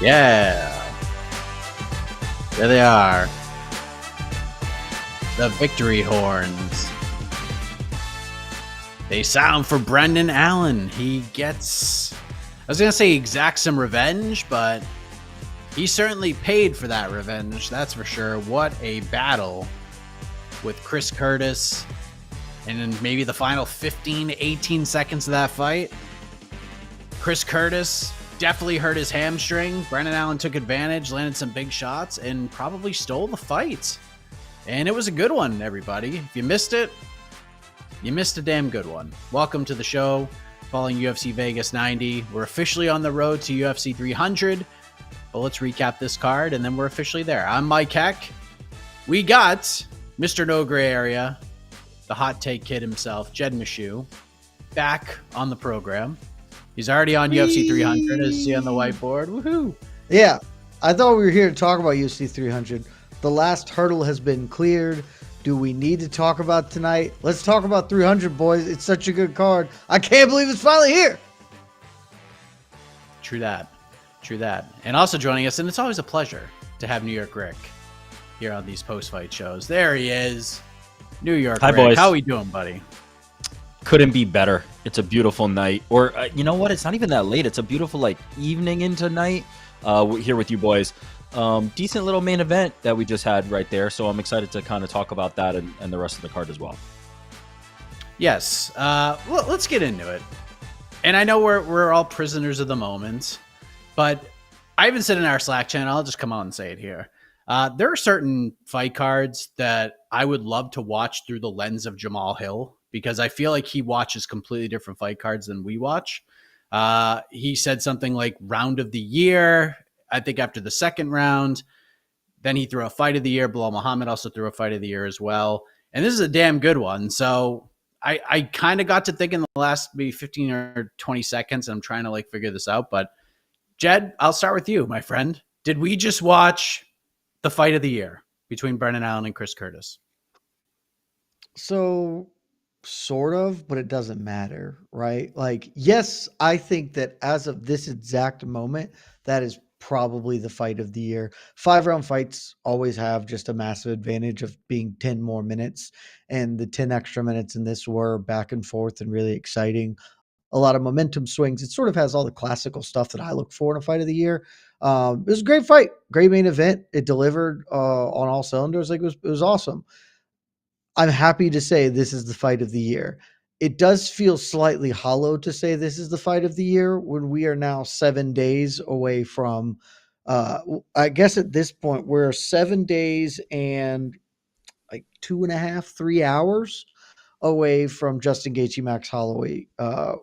Yeah, there they are. The victory horns. They sound for Brendan Allen. He gets, I was going to say exact some revenge, but he certainly paid for that revenge. That's for sure. What a battle with Chris Curtis. And in maybe the final 15 to 18 seconds of that fight, Chris Curtis definitely hurt his hamstring. Brendan Allen took advantage, landed some big shots, and probably stole the fight. And it was a good one, everybody. If you missed it, you missed a damn good one. Welcome to the show, following UFC Vegas 90. We're officially on the road to UFC 300, but let's recap this card, and then we're officially there. I'm Mike Heck. We got Mr. No Gray Area, the hot take kid himself, Jed Meshew, back on the program. He's already on UFC 300, as you see on the whiteboard. Woohoo! Yeah, I thought we were here to talk about UFC 300. The last hurdle has been cleared. Do we need to talk about tonight? Let's talk about 300, boys. It's such a good card. I can't believe it's finally here. True that. True that. And also joining us, and it's always a pleasure to have New York Rick here on these post-fight shows. There he is. New York Hi, Rick. boys. How are we doing, buddy? Couldn't be better. It's a beautiful night. Or, you know what? It's not even that late. It's a beautiful, evening into night here with you boys. Decent little main event that we just had right there. So I'm excited to kind of talk about that and the rest of the card as well. Yes. Well, let's get into it. And I know we're all prisoners of the moment, but I even said in our Slack channel, I'll just come out and say it here. There are certain fight cards that I would love to watch through the lens of Jamal Hill, because I feel like he watches completely different fight cards than we watch. He said something like round of the year, I think after the second round. Then he threw a fight of the year. Bilal Muhammad also threw a fight of the year as well. And this is a damn good one. So I kind of got to think in the last maybe 15 or 20 seconds. I'm trying to figure this out. But Jed, I'll start with you, my friend. Did we just watch the fight of the year between Brendan Allen and Chris Curtis? So, sort of, but it doesn't matter, right? Yes, I think that as of this exact moment, that is probably the fight of the year. 5-round fights always have just a massive advantage of being 10 more minutes. And the 10 extra minutes in this were back and forth and really exciting. A lot of momentum swings. It sort of has all the classical stuff that I look for in a fight of the year. It was a great fight, great main event. It delivered on all cylinders. It was awesome. I'm happy to say this is the fight of the year. It does feel slightly hollow to say this is the fight of the year when we are now 7 days away from, I guess at this point, we're 7 days and 2.5, 3 hours away from Justin Gaethje, Max Holloway,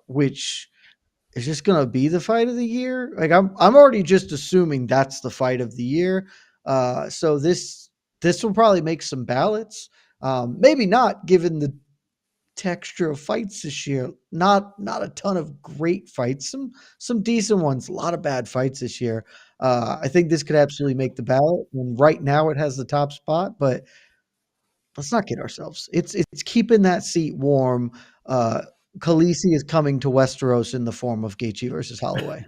which is just going to be the fight of the year. I'm already just assuming that's the fight of the year. So this will probably make some ballots. Maybe not, given the texture of fights this year. Not a ton of great fights. Some decent ones. A lot of bad fights this year. I think this could absolutely make the ballot. And right now, it has the top spot. But let's not kid ourselves. It's keeping that seat warm. Khaleesi is coming to Westeros in the form of Gaethje versus Holloway.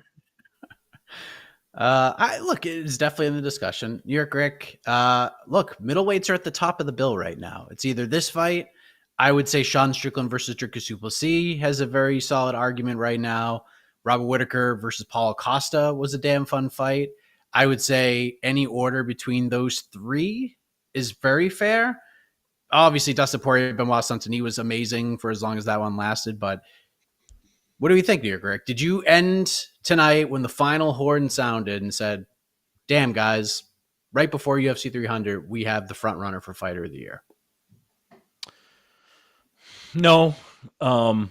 Look, it's definitely in the discussion. New York Rick, look, middleweights are at the top of the bill right now. It's either this fight. I would say Sean Strickland versus Dricus du Plessis has a very solid argument right now. Robert Whittaker versus Paulo Costa was a damn fun fight. I would say any order between those three is very fair. Obviously, Dustin Poirier, Benoit Saint-Denis was amazing for as long as that one lasted, but what do you think, New York Rick? Did you end tonight when the final horn sounded and said, damn, guys, right before UFC 300, we have the front runner for fighter of the year? No. To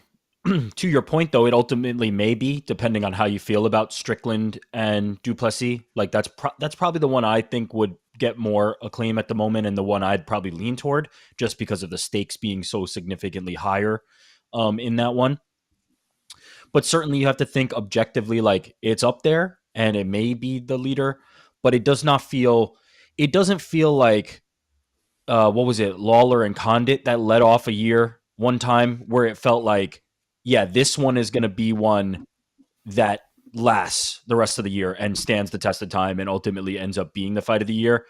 your point, though, it ultimately may be, depending on how you feel about Strickland and du Plessis. That's probably the one I think would get more acclaim at the moment, and the one I'd probably lean toward, just because of the stakes being so significantly higher in that one. But certainly you have to think objectively, it's up there and it may be the leader, but it doesn't feel like, what was it? Lawler and Condit that led off a year one time where it felt like, yeah, this one is going to be one that lasts the rest of the year and stands the test of time and ultimately ends up being the fight of the year.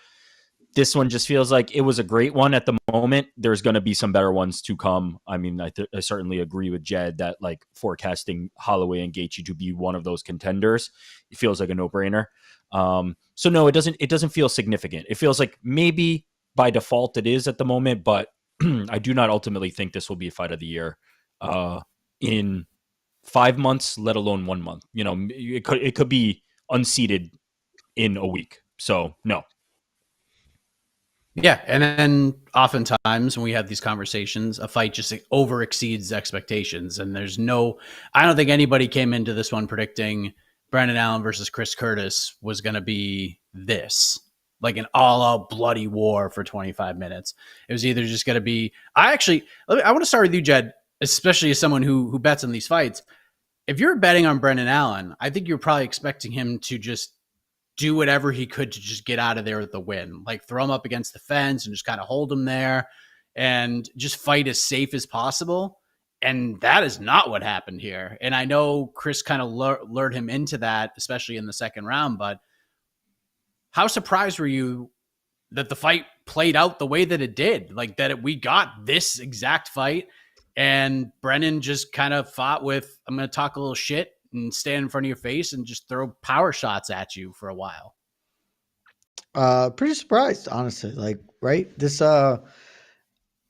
This one just feels like it was a great one at the moment. There's going to be some better ones to come. I mean, I certainly agree with Jed that like forecasting Holloway and Gaethje to be one of those contenders, it feels like a no-brainer. So no, it doesn't feel significant. It feels like maybe by default it is at the moment, but I do not ultimately think this will be a fight of the year in 5 months, let alone 1 month. You know, it could be unseated in a week. So no. Yeah, and then oftentimes when we have these conversations, a fight just over exceeds expectations, and I don't think anybody came into this one predicting Brandon Allen versus Chris Curtis was going to be this, like an all-out bloody war for 25 minutes. It was either just going to be. I want to start with you, Jed, especially as someone who bets on these fights. If you're betting on Brandon Allen, I think you're probably expecting him to just do whatever he could to just get out of there with the win, like throw him up against the fence and just kind of hold him there and just fight as safe as possible. And that is not what happened here. And I know Chris kind of lured him into that, especially in the second round, but how surprised were you that the fight played out the way that it did? Like we got this exact fight and Brennan just kind of fought with, I'm going to talk a little shit and stand in front of your face and just throw power shots at you for a while. Pretty surprised, honestly. Like, right? This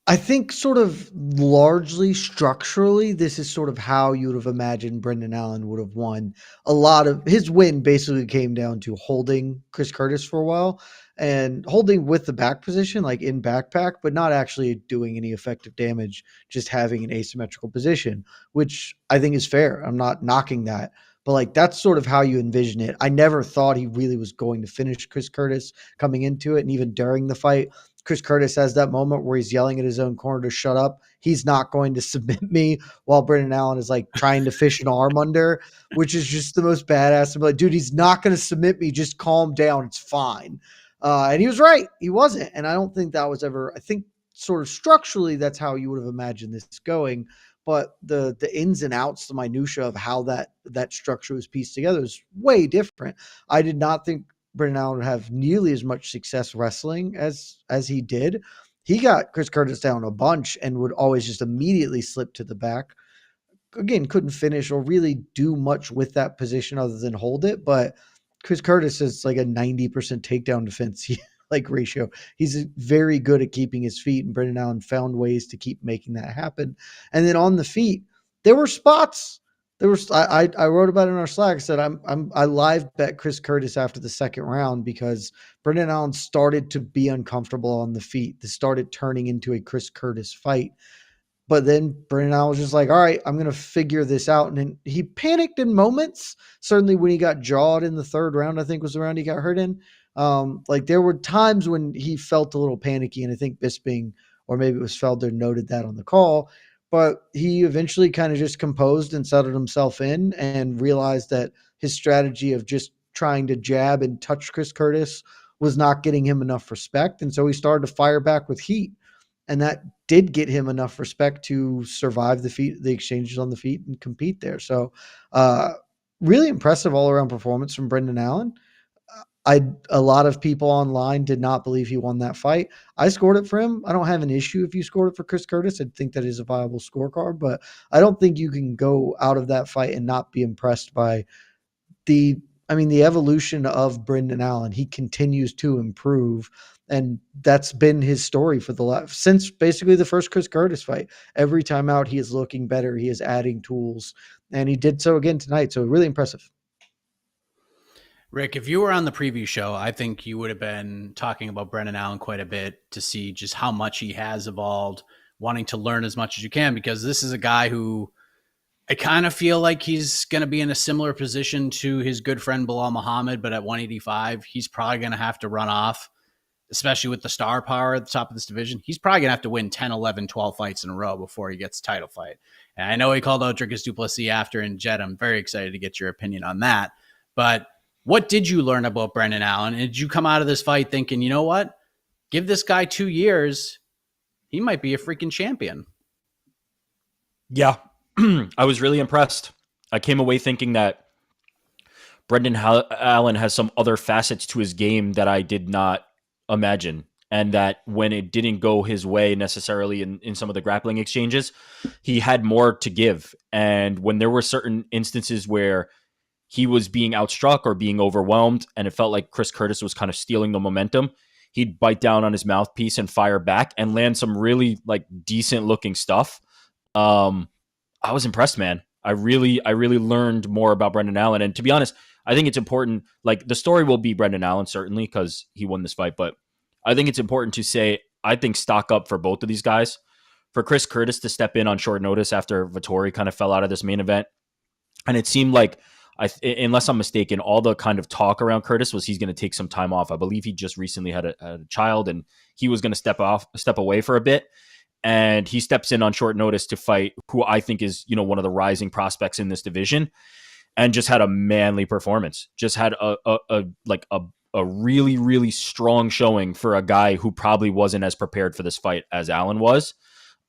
I think sort of largely structurally, this is sort of how you would have imagined Brendan Allen would have won. A lot of his win basically came down to holding Chris Curtis for a while and holding with the back position, like in backpack, but not actually doing any effective damage, just having an asymmetrical position, which I think is fair. I'm not knocking that. But like that's sort of how you envision it. I never thought he really was going to finish Chris Curtis coming into it. And even during the fight, Chris Curtis has that moment where he's yelling at his own corner to shut up. He's not going to submit me while Brendan Allen is like trying to fish an arm under, which is just the most badass. I'm like, dude, he's not going to submit me. Just calm down. It's fine. And he was right. He wasn't. And I don't think that was ever, I think sort of structurally, that's how you would have imagined this going. But the ins and outs, the minutia of how that structure was pieced together is way different. I did not think Brendan Allen would have nearly as much success wrestling as he did. He got Chris Curtis down a bunch and would always just immediately slip to the back. Again, couldn't finish or really do much with that position other than hold it. But Chris Curtis is like a 90% takedown defense like ratio. He's very good at keeping his feet, and Brendan Allen found ways to keep making that happen. And then on the feet, there were spots. I wrote about it in our Slack. I said I live bet Chris Curtis after the second round because Brendan Allen started to be uncomfortable on the feet. This started turning into a Chris Curtis fight. But then Brendan Allen was just like, all right, I'm going to figure this out. And then he panicked in moments. Certainly when he got jawed in the third round, I think was the round he got hurt in. Like there were times when he felt a little panicky. And I think Bisping, or maybe it was Felder, noted that on the call. But he eventually kind of just composed and settled himself in and realized that his strategy of just trying to jab and touch Chris Curtis was not getting him enough respect. And so he started to fire back with heat. And that did get him enough respect to survive the exchanges on the feet and compete there. So really impressive all around performance from Brendan Allen. A lot of people online did not believe he won that fight. I scored it for him. I don't have an issue if you scored it for Chris Curtis. I think that is a viable scorecard, but I don't think you can go out of that fight and not be impressed by the evolution of Brendan Allen. He continues to improve, and that's been his story for since basically the first Chris Curtis fight. Every time out, he is looking better. He is adding tools, and he did so again tonight. So really impressive. Rick, if you were on the preview show, I think you would have been talking about Brendan Allen quite a bit to see just how much he has evolved, wanting to learn as much as you can, because this is a guy who I kind of feel like he's going to be in a similar position to his good friend Bilal Muhammad, but at 185, he's probably going to have to run off, especially with the star power at the top of this division. He's probably going to have to win 10, 11, 12 fights in a row before he gets a title fight. And I know he called out Dricus du Plessis after, and Jed, I'm very excited to get your opinion on that. But what did you learn about Brendan Allen? And did you come out of this fight thinking, you know what? Give this guy 2 years. He might be a freaking champion. Yeah, I was really impressed. I came away thinking that Allen has some other facets to his game that I did not imagine. And that when it didn't go his way necessarily in some of the grappling exchanges, he had more to give. And when there were certain instances where he was being outstruck or being overwhelmed, and it felt like Chris Curtis was kind of stealing the momentum, he'd bite down on his mouthpiece and fire back and land some really like decent looking stuff. I was impressed, man. I really learned more about Brendan Allen. And to be honest, I think it's important. Like the story will be Brendan Allen, certainly, because he won this fight. But I think it's important to say, I think stock up for both of these guys. For Chris Curtis to step in on short notice after Vettori kind of fell out of this main event. And it seemed like, unless I'm mistaken, all the kind of talk around Curtis was he's going to take some time off. I believe he just recently had a child and he was going to step away for a bit. And he steps in on short notice to fight who I think is, one of the rising prospects in this division, and just had a manly performance. Just had a really, really strong showing for a guy who probably wasn't as prepared for this fight as Allen was.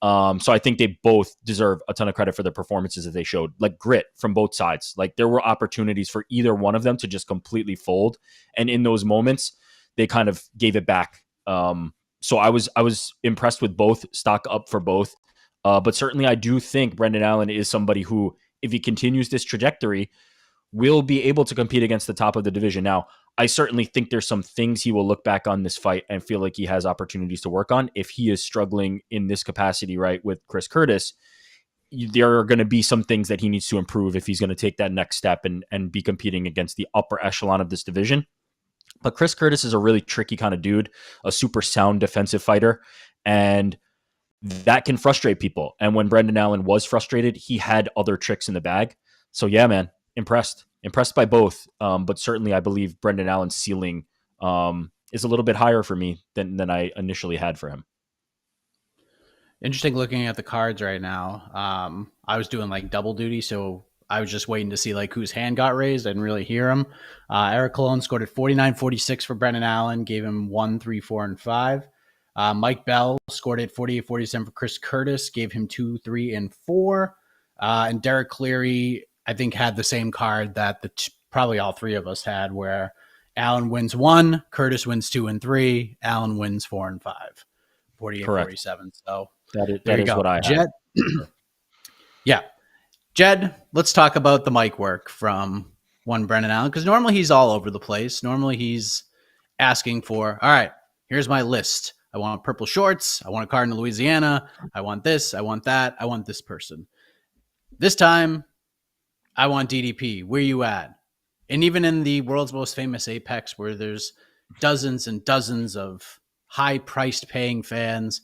So I think they both deserve a ton of credit for the performances that they showed, like grit from both sides. Like there were opportunities for either one of them to just completely fold. And in those moments, they kind of gave it back. So I was impressed with both, stock up for both. But certainly I do think Brendan Allen is somebody who, if he continues this trajectory, will be able to compete against the top of the division. Now, I certainly think there's some things he will look back on this fight and feel like he has opportunities to work on. If he is struggling in this capacity, right, with Chris Curtis, there are going to be some things that he needs to improve if he's going to take that next step and be competing against the upper echelon of this division. But Chris Curtis is a really tricky kind of dude, a super sound defensive fighter, and that can frustrate people. And when Brendan Allen was frustrated, he had other tricks in the bag. So yeah, man, impressed by both. But certainly I believe Brendan Allen's ceiling is a little bit higher for me than I initially had for him. Interesting looking at the cards right now. I was doing like double duty, so I was just waiting to see like whose hand got raised. I didn't really hear him. Eric Colon scored at 49-46 for Brendan Allen, gave him 1, 3, 4, and 5. Mike Bell scored at 48-47 for Chris Curtis, gave him 2, 3, and 4. And Derek Cleary, I think, had the same card that probably all three of us had, where Allen wins 1, Curtis wins 2 and 3, Allen wins 4 and 5, 48-47. So that is what I had. Jed, yeah. Jed, let's talk about the mic work from one Brendan Allen, because normally he's all over the place. Normally he's asking for, all right, here's my list. I want purple shorts. I want a card in Louisiana. I want this. I want that. I want this person. This time, I want DDP. Where you at? And even in the world's most famous Apex, where there's dozens and dozens of high-priced paying fans,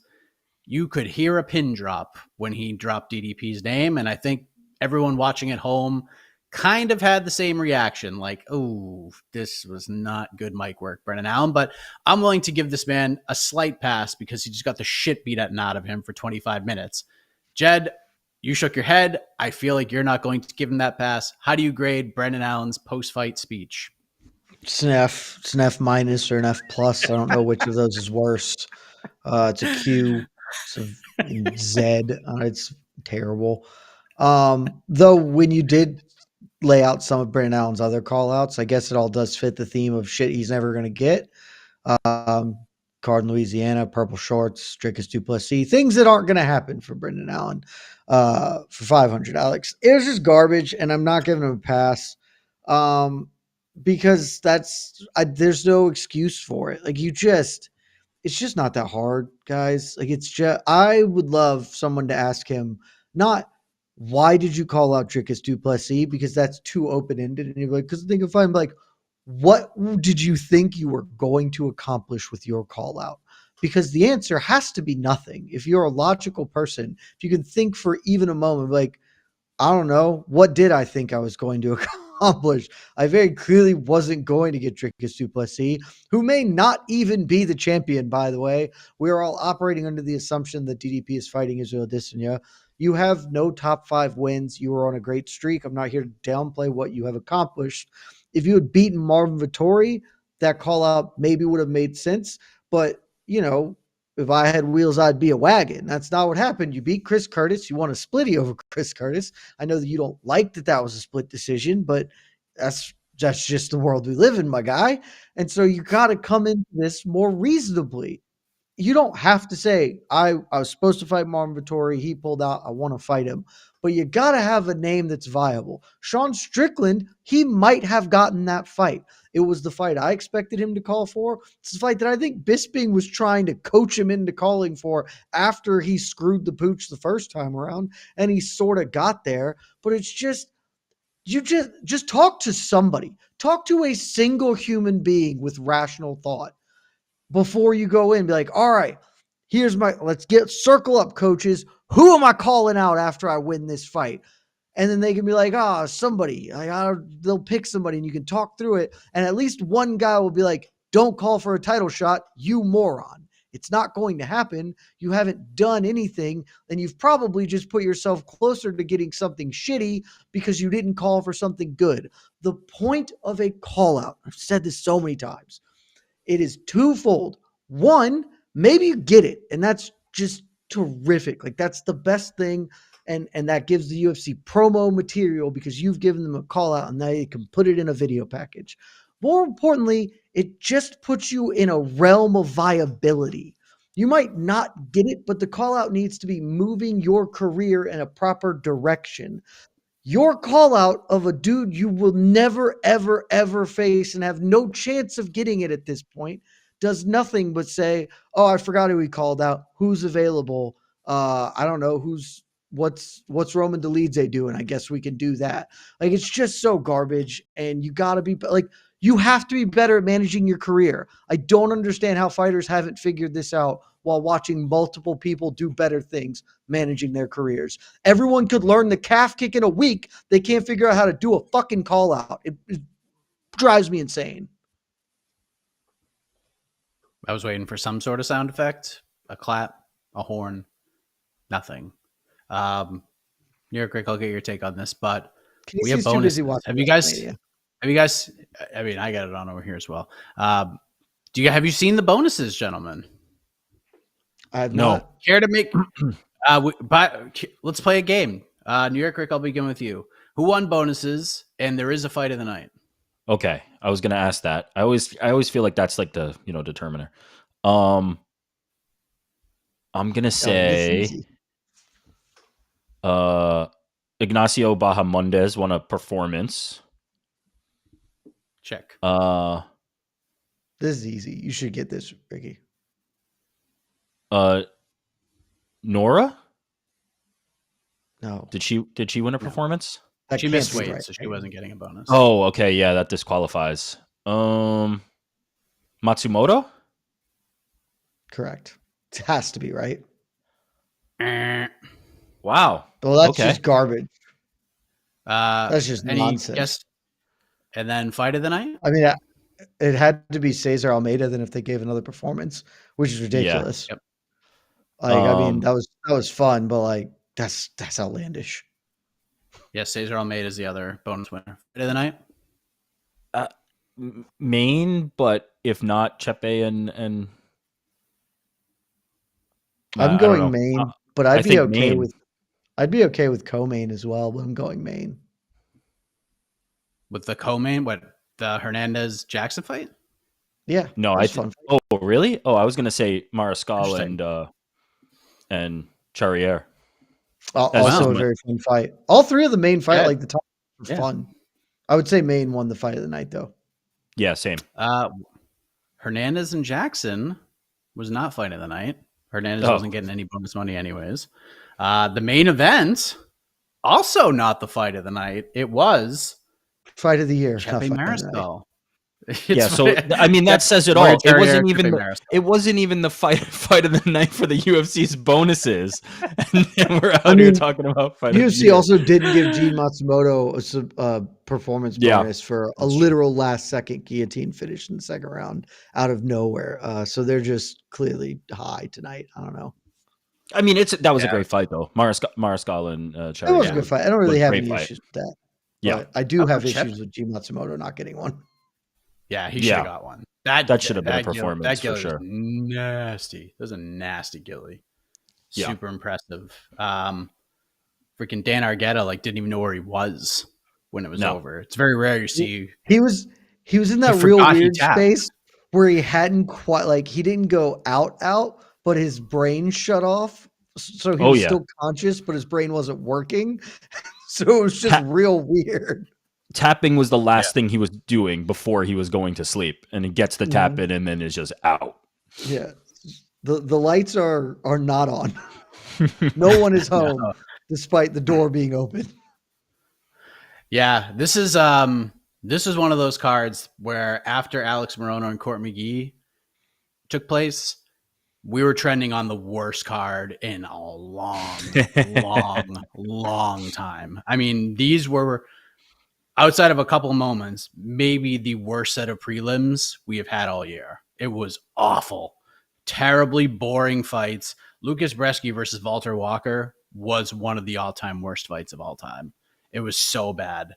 you could hear a pin drop when he dropped DDP's name. And I think everyone watching at home kind of had the same reaction, like, oh, this was not good mic work, Brendan Allen. But I'm willing to give this man a slight pass because he just got the shit beat out of him for 25 minutes. Jed, you shook your head. I feel like you're not going to give him that pass. How do you grade Brendan Allen's post-fight speech? It's an F. It's an F minus or an F plus. I don't know which of those is worse. It's a Q. It's a Z. It's terrible. Though when you did lay out some of Brendan Allen's other call outs, I guess it all does fit the theme of shit he's never going to get. Card in Louisiana, purple shorts, Dricus du Plessis, things that aren't going to happen for Brendan Allen for 500, Alex. It was just garbage, and I'm not giving him a pass because there's no excuse for it. Like it's just not that hard, guys. Like I would love someone to ask him, not why did you call out Dricus du Plessis, because that's too open-ended. And you're like, because think if I'm like, what did you think you were going to accomplish with your call out? Because the answer has to be nothing. If you're a logical person, if you can think for even a moment, like, I don't know, what did I think I was going to accomplish? I very clearly wasn't going to get Dricus du Plessis, who may not even be the champion, by the way. We are all operating under the assumption that DDP is fighting Israel Adesanya. You have no top 5 wins. You were on a great streak. I'm not here to downplay what you have accomplished. If you had beaten Marvin Vettori, that call out maybe would have made sense. But, if I had wheels, I'd be a wagon. That's not what happened. You beat Chris Curtis. You won a splitty over Chris Curtis. I know that you don't like that was a split decision, but that's That's just the world we live in, my guy. And so you got to come into this more reasonably. You don't have to say, I was supposed to fight Marvin Vettori. He pulled out. I want to fight him. But you got to have a name that's viable. Sean Strickland, he might have gotten that fight. It was the fight I expected him to call for. It's the fight that I think Bisping was trying to coach him into calling for after he screwed the pooch the first time around. And he sort of got there. But it's just, you just talk to somebody. Talk to a single human being with rational thought before you go in. Be like, all right, let's circle up, coaches. Who am I calling out after I win this fight? And then they can be like, somebody. They'll pick somebody and you can talk through it. And at least one guy will be like, don't call for a title shot, you moron. It's not going to happen. You haven't done anything, and you've probably just put yourself closer to getting something shitty because you didn't call for something good. The point of a call out, I've said this so many times, it is twofold. One, maybe you get it, and that's just terrific. Like, that's the best thing, and that gives the UFC promo material because you've given them a call out, and now you can put it in a video package. More importantly, it just puts you in a realm of viability. You might not get it, but the call out needs to be moving your career in a proper direction. Your call out of a dude you will never, ever, ever face and have no chance of getting it at this point does nothing but say, oh, I forgot who he called out. Who's available? I don't know what's Roman Dolidze doing. I guess we can do that. Like, it's just so garbage. And you got to be like, you have to be better at managing your career. I don't understand how fighters haven't figured this out while watching multiple people do better things managing their careers. Everyone could learn the calf kick in a week. They can't figure out how to do a fucking call out. It drives me insane. I was waiting for some sort of sound effect, a clap, a horn, nothing. New York Rick, I'll get your take on this, but we have bonuses. Have you guys? I mean, I got it on over here as well. Have you seen the bonuses, gentlemen? I have not. Care to make? Let's play a game. New York Rick, I'll begin with you. Who won bonuses? And there is a fight of the night. Okay, I was gonna ask that. I always feel like that's like the determiner. I'm gonna say Ignacio Bahamondes won a performance. Check. This is easy. You should get this, Ricky. Nora? No. Did she win a performance? She missed weight, right, so she wasn't getting a bonus. Oh, okay, yeah, that disqualifies. Matsumoto? Correct. It has to be, right? Wow. Well, that's just garbage. That's just nonsense. Guess, and then fight of the night? I mean, it had to be Cesar Almeida then if they gave another performance, which is ridiculous. Yeah. Yep. Like, I mean, that was fun, but like that's outlandish. Yes, Cesar Almeida is the other bonus winner. Fight of the night? Maine, but if not, Chepe and I'm going Maine, but I'd be okay with co-main as well, but I'm going Maine. With the co-main, the Hernandez Jackson fight? Yeah. No, oh, really? Oh, I was gonna say Mariscal and Charrier. Also a very fun fight. All three of the main fight, like the top, were fun. I would say Maine won the fight of the night, though. Yeah, same. Hernandez and Jackson was not fight of the night. Hernandez wasn't getting any bonus money anyways. The main event, also not the fight of the night. It was fight of the year. Chepe Mariscal. Yeah, so I mean that says it all. It wasn't even the fight of the night for the UFC's bonuses, and we're out here talking about fight. UFC also didn't give Gene Matsumoto a performance bonus for a literal last second guillotine finish in the second round out of nowhere. So they're just clearly high tonight. I don't know. I mean, that was a great fight though. Mariscal and Charrier. It was a good fight. I don't really have any issues with that. Yeah, but I do have issues with Gene Matsumoto not getting one. Yeah, he should have got one. That should have been a performance for sure. Nasty. That was a nasty gilly. Super impressive. Freaking Dan Argueta didn't even know where he was. when it was No. over. It's very rare you see. He was in that real forgot he weird tapped. space where he hadn't quite like he didn't go out, but his brain shut off. So he Oh, was yeah. still conscious, but his brain wasn't working. So it was just real weird. Tapping was the last thing he was doing before he was going to sleep, and he gets the tap in and then is just out. Yeah. The lights are not on. No one is home despite the door being open. Yeah, this is one of those cards where after Alex Morono and Court McGee took place, we were trending on the worst card in a long time. I mean, these were, outside of a couple moments, maybe the worst set of prelims we have had all year. It was awful. Terribly boring fights. Lucas Bresky versus Walter Walker was one of the all-time worst fights of all time. It was so bad.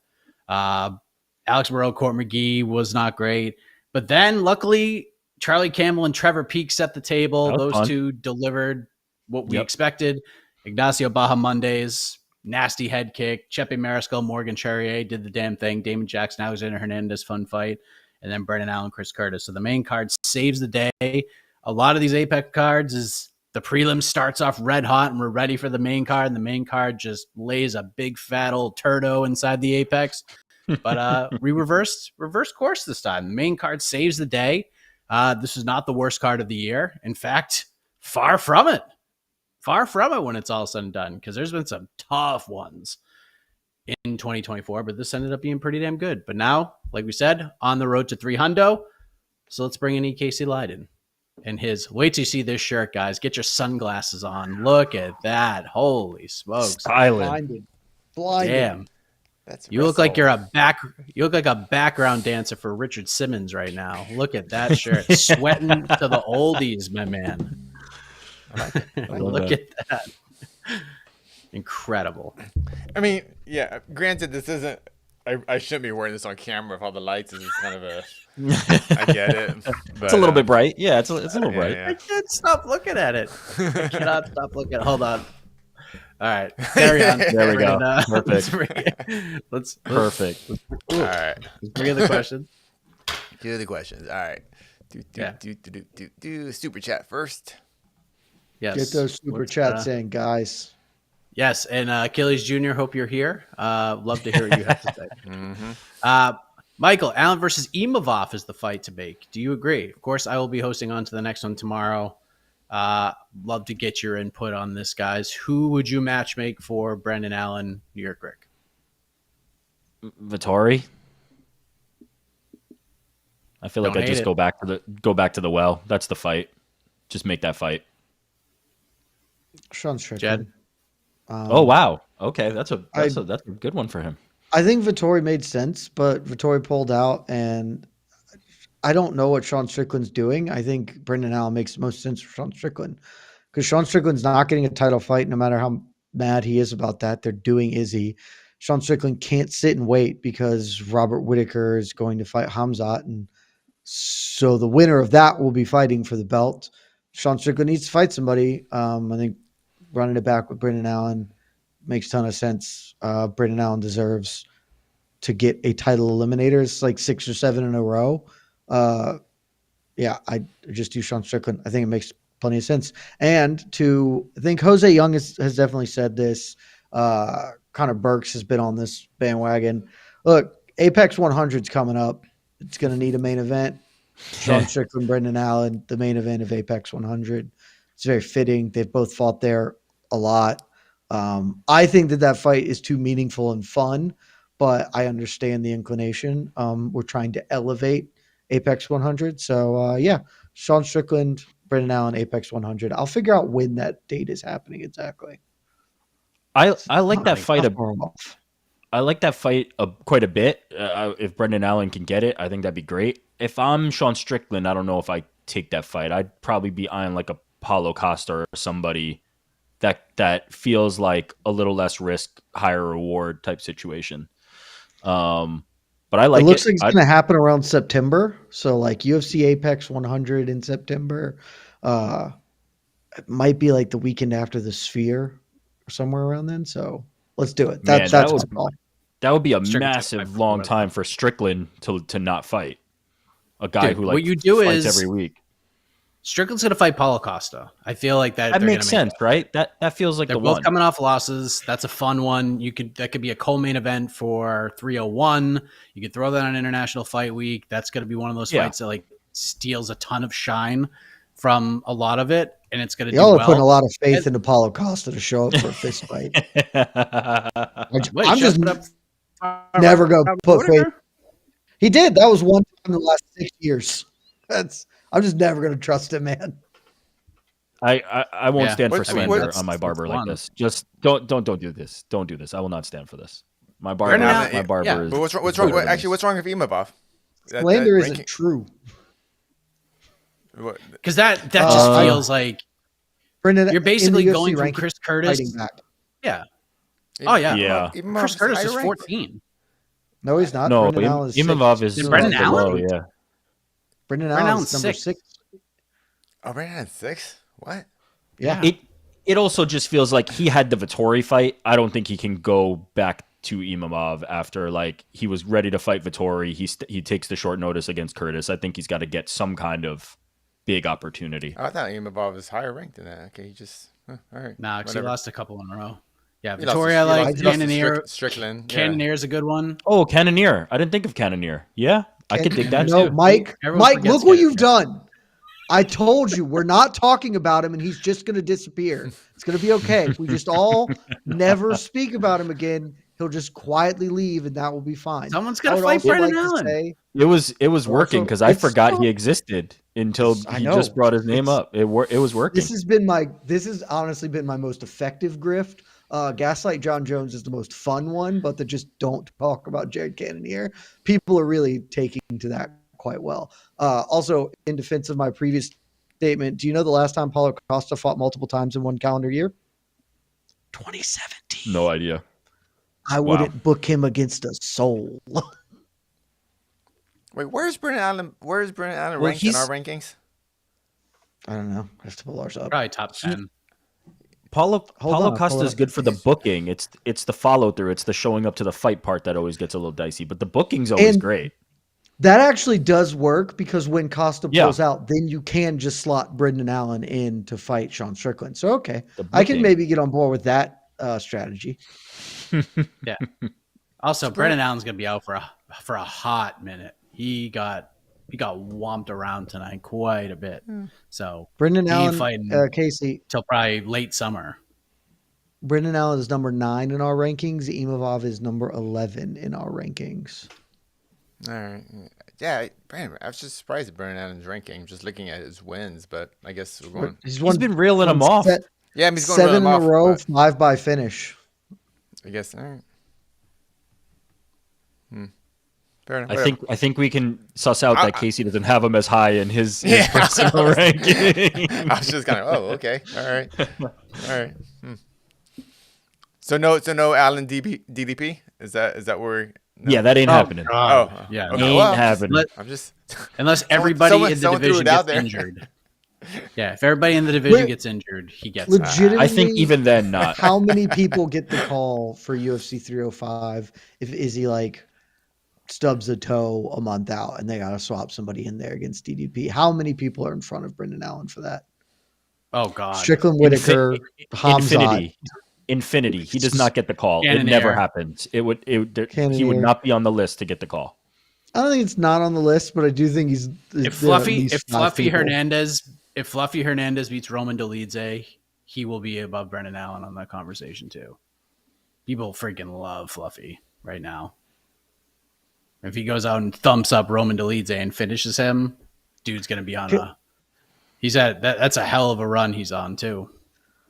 Alex Morono, Court McGee was not great. But then, luckily, Charlie Campbell and Trevor Peake set the table. Those fun. two delivered what we expected. Ignacio Bahamondes, nasty head kick. Chepe Mariscal, Morgan Charrier did the damn thing. Damon Jackson, Alexander Hernandez, fun fight. And then Brendan Allen, Chris Curtis. So the main card saves the day. A lot of these Apex cards is the prelim starts off red hot and we're ready for the main card. And the main card just lays a big fat old turdo inside the Apex. But we reversed course this time. The main card saves the day. This is not the worst card of the year. In fact, far from it. Far from it when it's all said and done, because there's been some tough ones in 2024, but this ended up being pretty damn good. But now, like we said, on the road to 300. So let's bring in EKC Leiden and his. Wait till you see this shirt, guys. Get your sunglasses on. Look at that. Holy smokes. Styling. Blinded. Damn. That's You look like you're you look like a background dancer for Richard Simmons right now. Look at that shirt. Sweating to the oldies, my man. Look at that. Incredible. I mean, yeah, granted, this isn't. I shouldn't be wearing this on camera with all the lights. This is kind of a. I get it. But, It's a little bit bright. Yeah, it's a little bright. Yeah. I can't stop looking at it. I cannot stop looking. Hold on. All right, carry on. There we go. Perfect. Let's Perfect. All right. Let's bring in the question. Do the questions. All right. Do super chat first. Yes. Get those super chats in, guys. Yes, and Achilles Jr., hope you're here. Love to hear what you have to say. Michael, Allen versus Imavov is the fight to make. Do you agree? Of course, I will be hosting on to the next one tomorrow. Love to get your input on this, guys. Who would you match make for Brendan Allen, New York Rick? Vittori. I feel like I just go back to the well. That's the fight. Just make that fight. Sean Strickland. Jed? Oh wow. Okay, that's a good one for him. I think Vittori made sense, but Vittori pulled out, and I don't know what Sean Strickland's doing. I think Brendan Allen makes the most sense for Sean Strickland because Sean Strickland's not getting a title fight no matter how mad he is about that. They're doing Izzy. Sean Strickland can't sit and wait because Robert Whittaker is going to fight Hamzat, and so the winner of that will be fighting for the belt. Sean Strickland needs to fight somebody. I think running it back with Brendan Allen makes a ton of sense. Brendan Allen deserves to get a title eliminator. It's like 6 or 7 in a row. Yeah, I just do Sean Strickland. I think it makes plenty of sense. And I think Jose Young has definitely said this. Connor Burks has been on this bandwagon. Look, Apex 100's coming up. It's going to need a main event. Sean Strickland, Brendan Allen, the main event of Apex 100. It's very fitting. They've both fought there a lot. I think that fight is too meaningful and fun, but I understand the inclination. We're trying to elevate Apex 100. So, yeah, Sean Strickland, Brendan Allen, Apex 100. I'll figure out when that date is happening exactly. I like that fight. I like that fight quite a bit. If Brendan Allen can get it, I think that'd be great. If I'm Sean Strickland, I don't know if I take that fight. I'd probably be eyeing like a Paulo Costa or somebody that feels like a little less risk, higher reward type situation. But I like it. It looks like it's going to happen around September. So like UFC Apex 100 in September. It might be like the weekend after the Sphere or somewhere around then. So let's do it. That's my call. That would be a Strickland's gonna fight massive for long whoever. time for Strickland to not fight. A guy Dude, who what like you do fights is every week. Strickland's gonna fight Paulo Costa. I feel like That they're makes gonna make sense, right? That feels like They're the both one. coming off losses. That's a fun one. That could be a co-main event for 301. You could throw that on International Fight Week. That's going to be one of those Yeah. fights that like steals a ton of shine from a lot of it, and it's going to do Y'all are well. putting a lot of faith into Paulo Costa to show up for a fist fight. Wait, I'm just shut up. never going to put faith. Whitaker? He did. That was one time in the last 6 years. I'm just never going to trust him, man. I won't Yeah. stand for What- slander that's- on my barber that's like one. this. Just don't do this. Don't do this. I will not stand for this. My barber, Brendan Allen- my barber yeah. is. But what's wrong? is better than Actually, this. what's wrong with Imavov? Slander isn't ranking- true. what- Because that just I- feels like Brendan, you're in the basically UFC going from ranking, Chris Curtis. fighting back. Yeah. Oh yeah. Yeah. Imavov's Chris Curtis higher was ranked. 14. No, he's not. No, Brendan Allen is Imavov six. is Brendan below, Allen? yeah. Brendan Brendan Allen Allen's is number 6. 6. Oh, Brandon 6. What? Yeah. It also just feels like he had the Vittori fight. I don't think he can go back to Imavov after like he was ready to fight Vittori. He takes the short notice against Curtis. I think he's got to get some kind of big opportunity. I thought Imavov was higher ranked than that. Okay, he just all right. Nah, because he whatever. lost a couple in a row. Yeah, He lost to- Victoria, I he like lost- he lost to Cannonier. Strickland. Yeah. Cannonier's a good one. Oh, Cannonier. I didn't think of Cannonier. Yeah, I could dig that No, too. Mike. Everyone Mike, forgets look what Cannonier. you've done. I told you we're not talking about him, and he's just going to disappear. It's going to be okay. If we just all never speak about him again, he'll just quietly leave, and that will be fine. Someone's I gonna would fight also Brendan like to Allen. say- It was working Also, because I it's forgot still- he existed until I he know. just brought his name It's- up. It was working. This has honestly been my most effective grift. Gaslight John Jones is the most fun one, but the just don't talk about Jared Cannonier. People are really taking to that quite well. Also, in defense of my previous statement, do you know the last time Paulo Costa fought multiple times in one calendar year? 2017. No idea. I wouldn't book him against a soul. Wait, where's Brendan Allen? Where's Brendan Allen Well, ranked in our rankings? I don't know. I have to pull ours up. Probably top 10. Paulo on, Costa hold is on. good for the booking. It's the follow through. It's the showing up to the fight part that always gets a little dicey. But the booking's always And- great. That actually does work because when Costa Yeah. pulls out, then you can just slot Brendan Allen in to fight Sean Strickland. So, okay. The I can booking. maybe get on board with that strategy. Also, Brendan Allen's gonna be out for a hot minute. He got whomped around tonight quite a bit. So Brendan He Allen, fighting- Casey, till probably late summer. Brendan Allen is number 9 in our rankings. Imavov is number 11 in our rankings. All right. Yeah, Brandon, I was just surprised at Brendan Allen's ranking, just looking at his wins, but I guess we're going. He's been reeling them won off. Yeah, I mean, he's going 7 in to a row, but 5 by finish. I guess. All right. Fair enough. I think we can suss out that Casey doesn't have him as high in his Yeah. personal ranking. I was just kind of, okay, all right. So no Allen DDP. Is that where? No? Yeah, that ain't happening. Oh, yeah. Okay, Ain't well, happening. I'm just. Unless everybody someone- in the someone threw division it out gets there. injured. Yeah, if everybody in the division Wait. gets injured, he gets it. Legitimately, I think even then not. how many people get the call for UFC 305 if Izzy like stubs a toe a month out and they got to swap somebody in there against DDP? How many people are in front of Brendan Allen for that? Oh God. Strickland, Whitaker, Hamzat. Infinity. He does not get the call. It Cannonier. never happens. He would Cannonier. not be on the list to get the call. I don't think it's not on the list, but I do think he's If there are at Fluffy least 5 people. Hernandez beats Roman Dolidze, he will be above Brendan Allen on that conversation too. People freaking love Fluffy right now. If he goes out and thumps up Roman Dolidze and finishes him, dude's gonna be on a. He's at that. That's a hell of a run he's on too.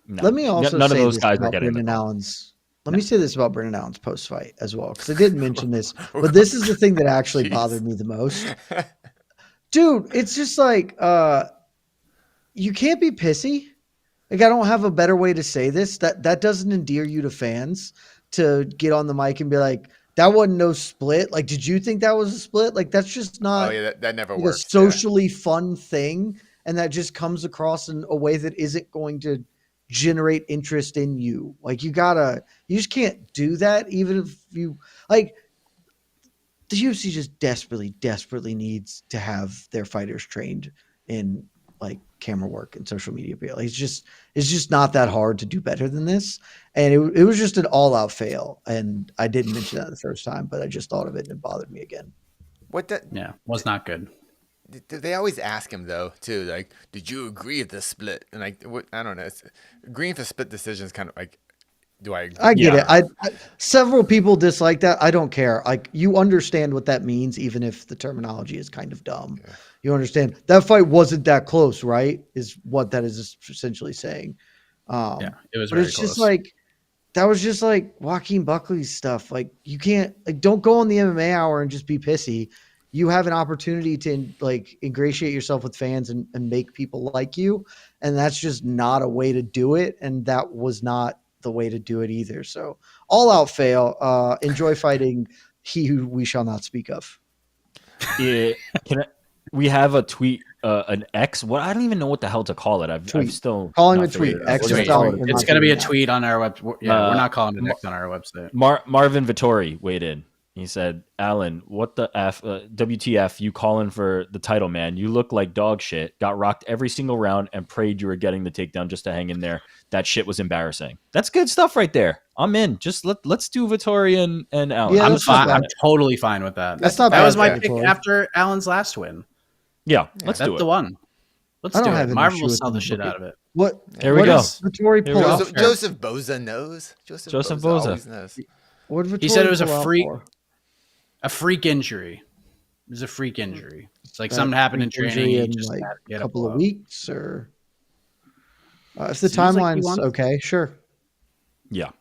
No. Let me also none say of those this guys are about getting the Brendan call. Allen's. Let me say this about Brendan Allen's post fight as well, because I didn't mention this, but this is the thing that actually Jeez. bothered me the most. Dude, it's just like you can't be pissy. Like, I don't have a better way to say this. That doesn't endear you to fans to get on the mic and be like, that wasn't no split. Like, did you think that was a split? Like, that's just not Oh yeah, that never like a works. socially fun thing, and that just comes across in a way that isn't going to generate interest in you. Like you just can't do that. Even if you like, the UFC just desperately needs to have their fighters trained in like camera work and social media. Like, it's just not that hard to do better than this. And it was just an all out fail. And I didn't mention that the first time, but I just thought of it and it bothered me again. What that? Yeah, was not good. They always ask him though too, like, did you agree with the split? And like, what, I don't know. Agreeing for split decision is kind of like, do I? Agree? I get it. I several people dislike that. I don't care. Like you understand what that means, even if the terminology is kind of dumb. Yeah. You understand that fight wasn't that close, right? Is what that is essentially saying. Yeah, it was. But it's close. Just like that was just like Joaquin Buckley's stuff. Like you can't don't go on the MMA Hour and just be pissy. You have an opportunity to like ingratiate yourself with fans and make people like you. And that's just not a way to do it. And that was not the way to do it either. So all out fail. Enjoy fighting he who we shall not speak of. Yeah, we have a tweet, an X. What I don't even know what the hell to call it. I've still calling a tweet. X it's going to be a tweet on our website. Yeah, we're not calling it X on our website. Marvin Vittori weighed in. He said, Alan, what the F, WTF, you calling for the title, man? You look like dog shit. Got rocked every single round and prayed you were getting the takedown just to hang in there. That shit was embarrassing. That's good stuff right there. I'm in. Just let's do Vittori and Alan. Yeah, I'm fine. I'm totally fine with that. That's not that bad, was my pick after Alan's last win. Yeah, let's do it. That's the one. Let's do it. Marvin will sell the shit out of it. What? There we go. Vittori pull off? Joseph Boza knows. Joseph Boza always knows. What did he said it was a freak injury. It was a freak injury. It's like something happened in training. In just like a couple of weeks, or if the timeline's okay, sure. Yeah,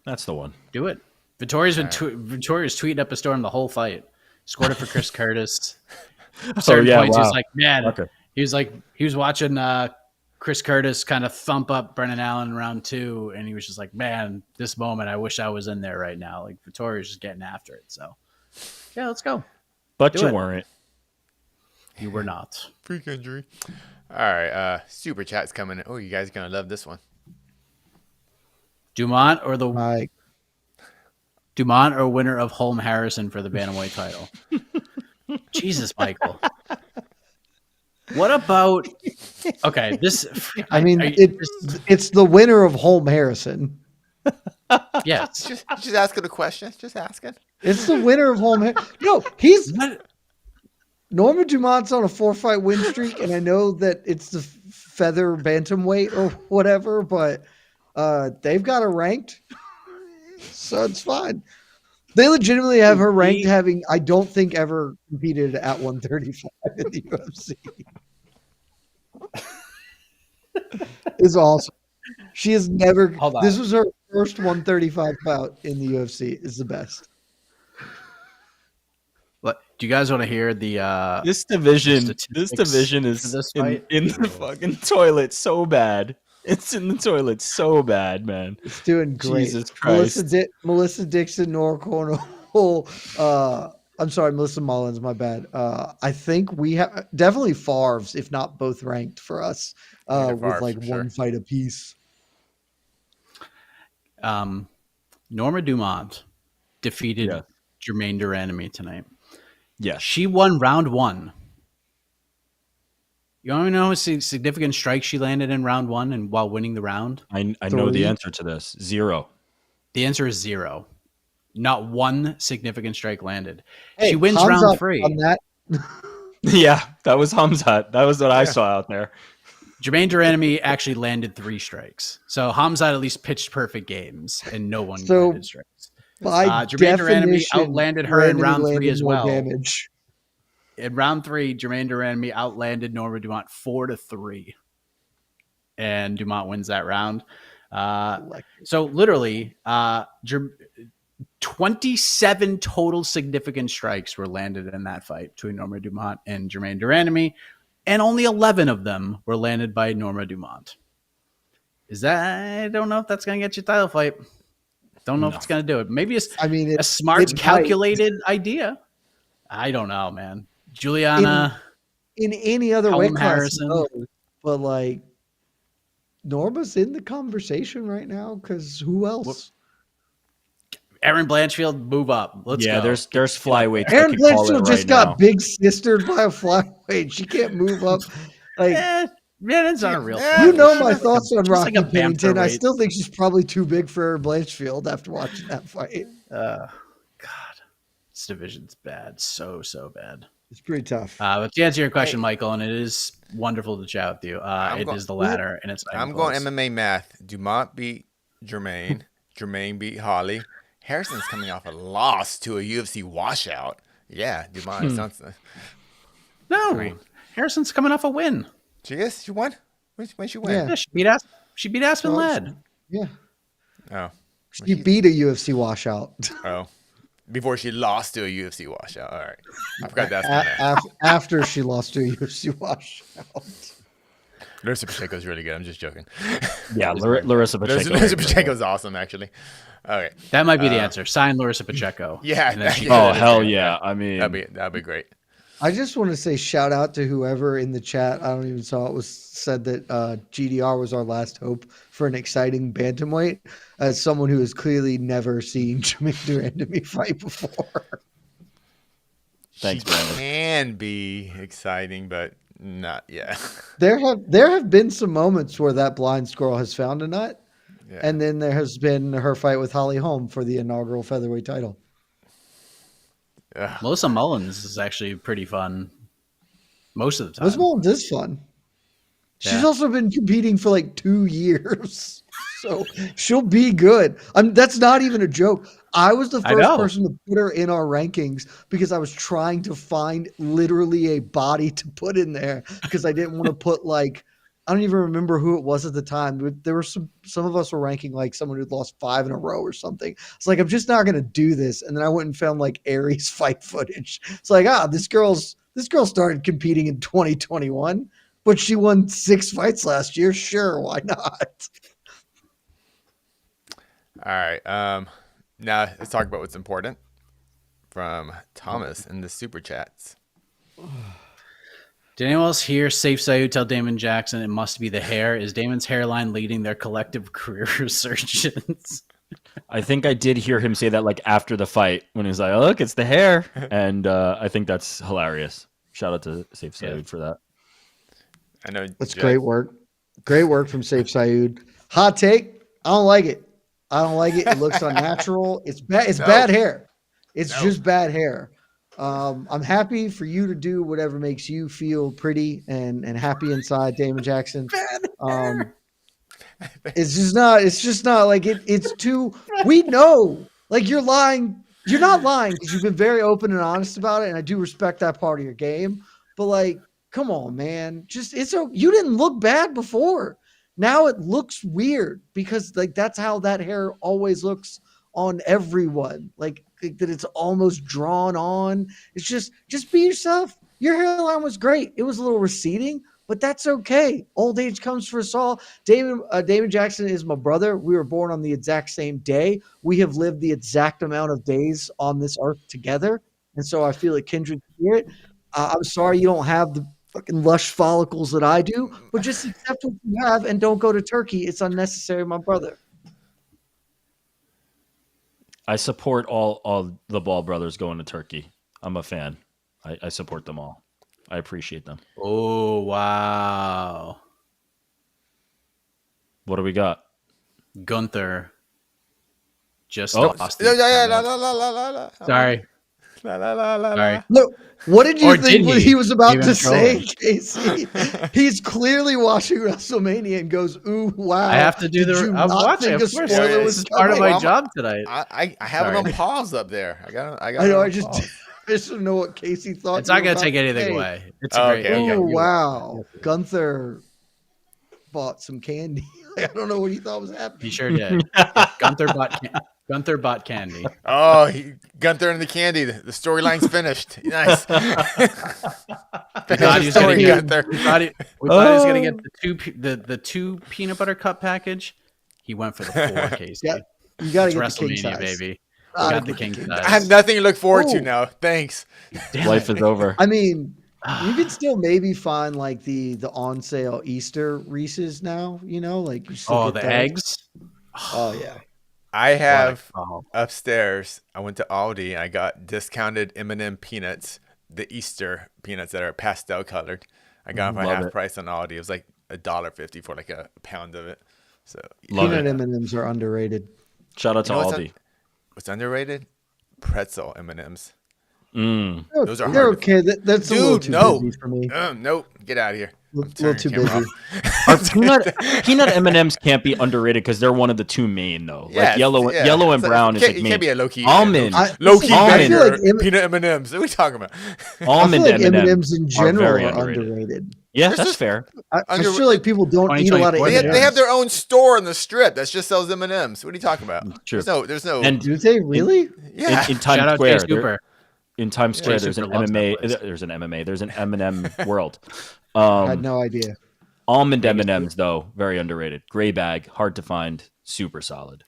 that's the one. Do it. Vittori's tweeting up a storm the whole fight. Scored it for Chris Curtis. Certain points, he was like, man. Okay. He was watching Chris Curtis kind of thump up Brendan Allen in round 2, and he was just like, man, this moment, I wish I was in there right now. Like Vittori's just getting after it. So, yeah, let's go. But you weren't. You were not. Freak injury. All right, super chat's coming in. Oh, you guys are gonna love this one. Dumont or winner of Holm Harrison for the bantamweight title? Jesus, Michael. What about? Okay, this. I mean, it's the winner of Holm Harrison. Yes, just asking a question. Just asking. It's the winner of Holm. No, he's Norma Dumont's on a 4-fight win streak, and I know that it's the feather bantamweight or whatever, but they've got her ranked, so it's fine. They legitimately have her ranked, having I don't think ever competed at 135 in the UFC. It's awesome. She has never. This was her first 135 bout in the UFC. Is the best. What do you guys want to hear? The this division is in the fucking toilet so bad. It's in the toilet so bad, man. It's doing great. Jesus Christ. Melissa Dixon, Nora Cornwell. I'm sorry, Melissa Mullins. My bad. I think we have definitely Favre's, if not both, ranked for us with like one fight apiece. Norma Dumont defeated Jermaine Durandamy tonight. Yeah, she won round 1. You want to know how significant strikes she landed in round 1 and while winning the round? I know the answer to this. 0. The answer is 0. Not one significant strike landed. Hey, she wins round 3. On that. Yeah, that was Hamzat. That was what I saw out there. Jermaine Durandamy actually landed 3 strikes. So Hamzat at least pitched perfect games and no one landed strikes. Jermaine Durandamy outlanded her in round 3 as well. Damage. In round 3, Jermaine Durandamy outlanded Norma Dumont 4-3, and Dumont wins that round. So literally, 27 total significant strikes were landed in that fight between Norma Dumont and Jermaine Durandamy, and only 11 of them were landed by Norma Dumont. I don't know if that's going to get you a title fight. Don't know if it's going to do it. Maybe it's a smart, calculated idea. I don't know, man. Juliana in any other way class, Harrison. but like Norma's in the conversation right now because who else? Aaron Blanchfield, move up. Let's go. there's flyweights that Aaron could call it Blanchfield right just now. got big sistered by a flyweight. She can't move up. Like, It's not a real. you know flyweight. my She's thoughts on she's Rocky a Pennington. I bantamweight. still think she's probably too big for Aaron Blanchfield after watching that fight. God, this division's bad. So bad. It's pretty tough. But to answer your question, Michael, and it is wonderful to chat with you. It is the latter, and it's. I'm going MMA math. Dumont beat Jermaine. Jermaine beat Holly. Harrison's coming off a loss to a UFC washout. Yeah, Dumont sounds. No, Harrison's coming off a win. She is. She won. When she win? Yeah. She beat Aspen Ladd. Yeah. Oh. She beat a UFC washout. Oh. Before she lost to a UFC washout. All right. I forgot that's that. After she lost to a UFC washout. Larissa Pacheco's really good. I'm just joking. Yeah, Larissa Pacheco. Larissa Pacheco's awesome, actually. Okay. That might be the answer. Sign Larissa Pacheco. Yeah. Oh, hell yeah. I mean, that'd be great. I just want to say shout out to whoever in the chat. I don't even saw it was said that GDR was our last hope for an exciting bantamweight. As someone who has clearly never seen Jermaine Durandamy fight before. Thanks, She Brandon. can be exciting, but not yet. There have been some moments where that blind squirrel has found a nut, Yeah. and then there has been her fight with Holly Holm for the inaugural featherweight title. Melissa Mullins is actually pretty fun most of the time. Melissa Mullins is fun. She's Yeah. also been competing for like 2 years, so she'll be good. That's not even a joke. I was the I first know. person to put her in our rankings because I was trying to find literally a body to put in there because I didn't want to put like, I don't even remember who it was at the time. But there were some of us were ranking like someone who'd lost 5 in a row or something. It's like, I'm just not going to do this. And then I went and found like Aries fight footage. It's like, this girl started competing in 2021, but she won 6 fights last year. Sure, why not? All right. Now let's talk about what's important from Thomas in the super chats. Did anyone else hear Safe Sayud tell Damon Jackson it must be the hair? Is Damon's hairline leading their collective career resurgence? I think I did hear him say that like after the fight when he was like, "Oh, look, it's the hair," and I think that's hilarious. Shout out to Safe Sayud for that. I know That's Jed- great work. Great work from Safe Sayud. Hot take. I don't like it. It looks unnatural. It's bad. It's bad hair. It's just bad hair. I'm happy for you to do whatever makes you feel pretty and happy inside, Damon Jackson. It's just not like it. It's too. We know, like you're lying. You're not lying because you've been very open and honest about it, and I do respect that part of your game. But like, come on, man. You didn't look bad before. Now it looks weird because like that's how that hair always looks on everyone. Like that it's almost drawn on. It's just be yourself. Your hairline was great. It was a little receding, but that's okay. Old age comes for us all. Damon Jackson is my brother. We were born on the exact same day. We have lived the exact amount of days on this earth together. And so I feel a kindred spirit. I'm sorry you don't have the fucking lush follicles that I do, but just accept what you have and don't go to Turkey. It's unnecessary, my brother. I support all the Ball brothers going to Turkey. I'm a fan. I support them all. I appreciate them. Oh, wow. What do we got? Gunther just Oh. lost. La, la, la, la, la, la, la. Sorry. La, la, la, la, Sorry. la. Look, what did you Or think did he was about Even to say, trolling. Casey? He's clearly watching WrestleMania and goes, "Ooh, wow!" I have to do Did the. you I'm not watching. think Of a course, spoiler Yeah, was this is part of coming? my job tonight. I have it Sorry. on pause up there. I got I it know. on I just pause. don't know what Casey thought. It's not you were going to take about anything say. away. It's Oh, a great. okay, Oh okay. wow, Gunther bought some candy. I don't know what he thought was happening. He sure did. Gunther bought candy. Oh, Gunther and the candy. The storyline's finished. Nice. We Finish thought the he was going story, to get. Gunther. We thought he was going to get the two peanut butter cup package. He went for the 4, Casey. Yeah, you got to It's get the king WrestleMania, size. baby. We Gotta got the get king king size. I have nothing to look forward to Oh. now. Thanks. Damn Life it. is over. I mean, You can still maybe find like the on sale Easter Reese's now. Like you still Oh, get the those. eggs. Oh yeah. I What a have call. upstairs. I went to Aldi and I got discounted M&M peanuts, the Easter peanuts that are pastel colored. I got them for Love half it. price on Aldi. It was like $1.50 for like a pound of it. So Love Peanut it. M&Ms are underrated. Shout out to You know Aldi. what's underrated? Pretzel M&Ms. Mm. Those are They're hard to. okay. That's a little Dude, too no. busy for me. Nope. Get out of here. A I'm little turning too your camera busy. Our off. peanut M&Ms can't be underrated because they're one of the two main though. Like yellow and It's brown you is can't, like you main. can't be a low key Almond. low key I feel vendor. like Peanut M&Ms. What are we talking about? I feel Almond like M&Ms M&Ms in are general very are underrated. underrated. Yeah, There's that's just fair. I feel like people don't eat a lot of 2024 M&Ms. They have their own store in the strip that just sells M&Ms. What are you talking about? True. There's no. And Do they really? Yeah. in Times Shout out Jay Square, Super. Square, Jay there's an Super loves that MMA. place. There's an MMA. There's an M&M world. I had no idea. Almond Vegas. M&Ms though, very underrated. Gray bag, hard to find, super solid.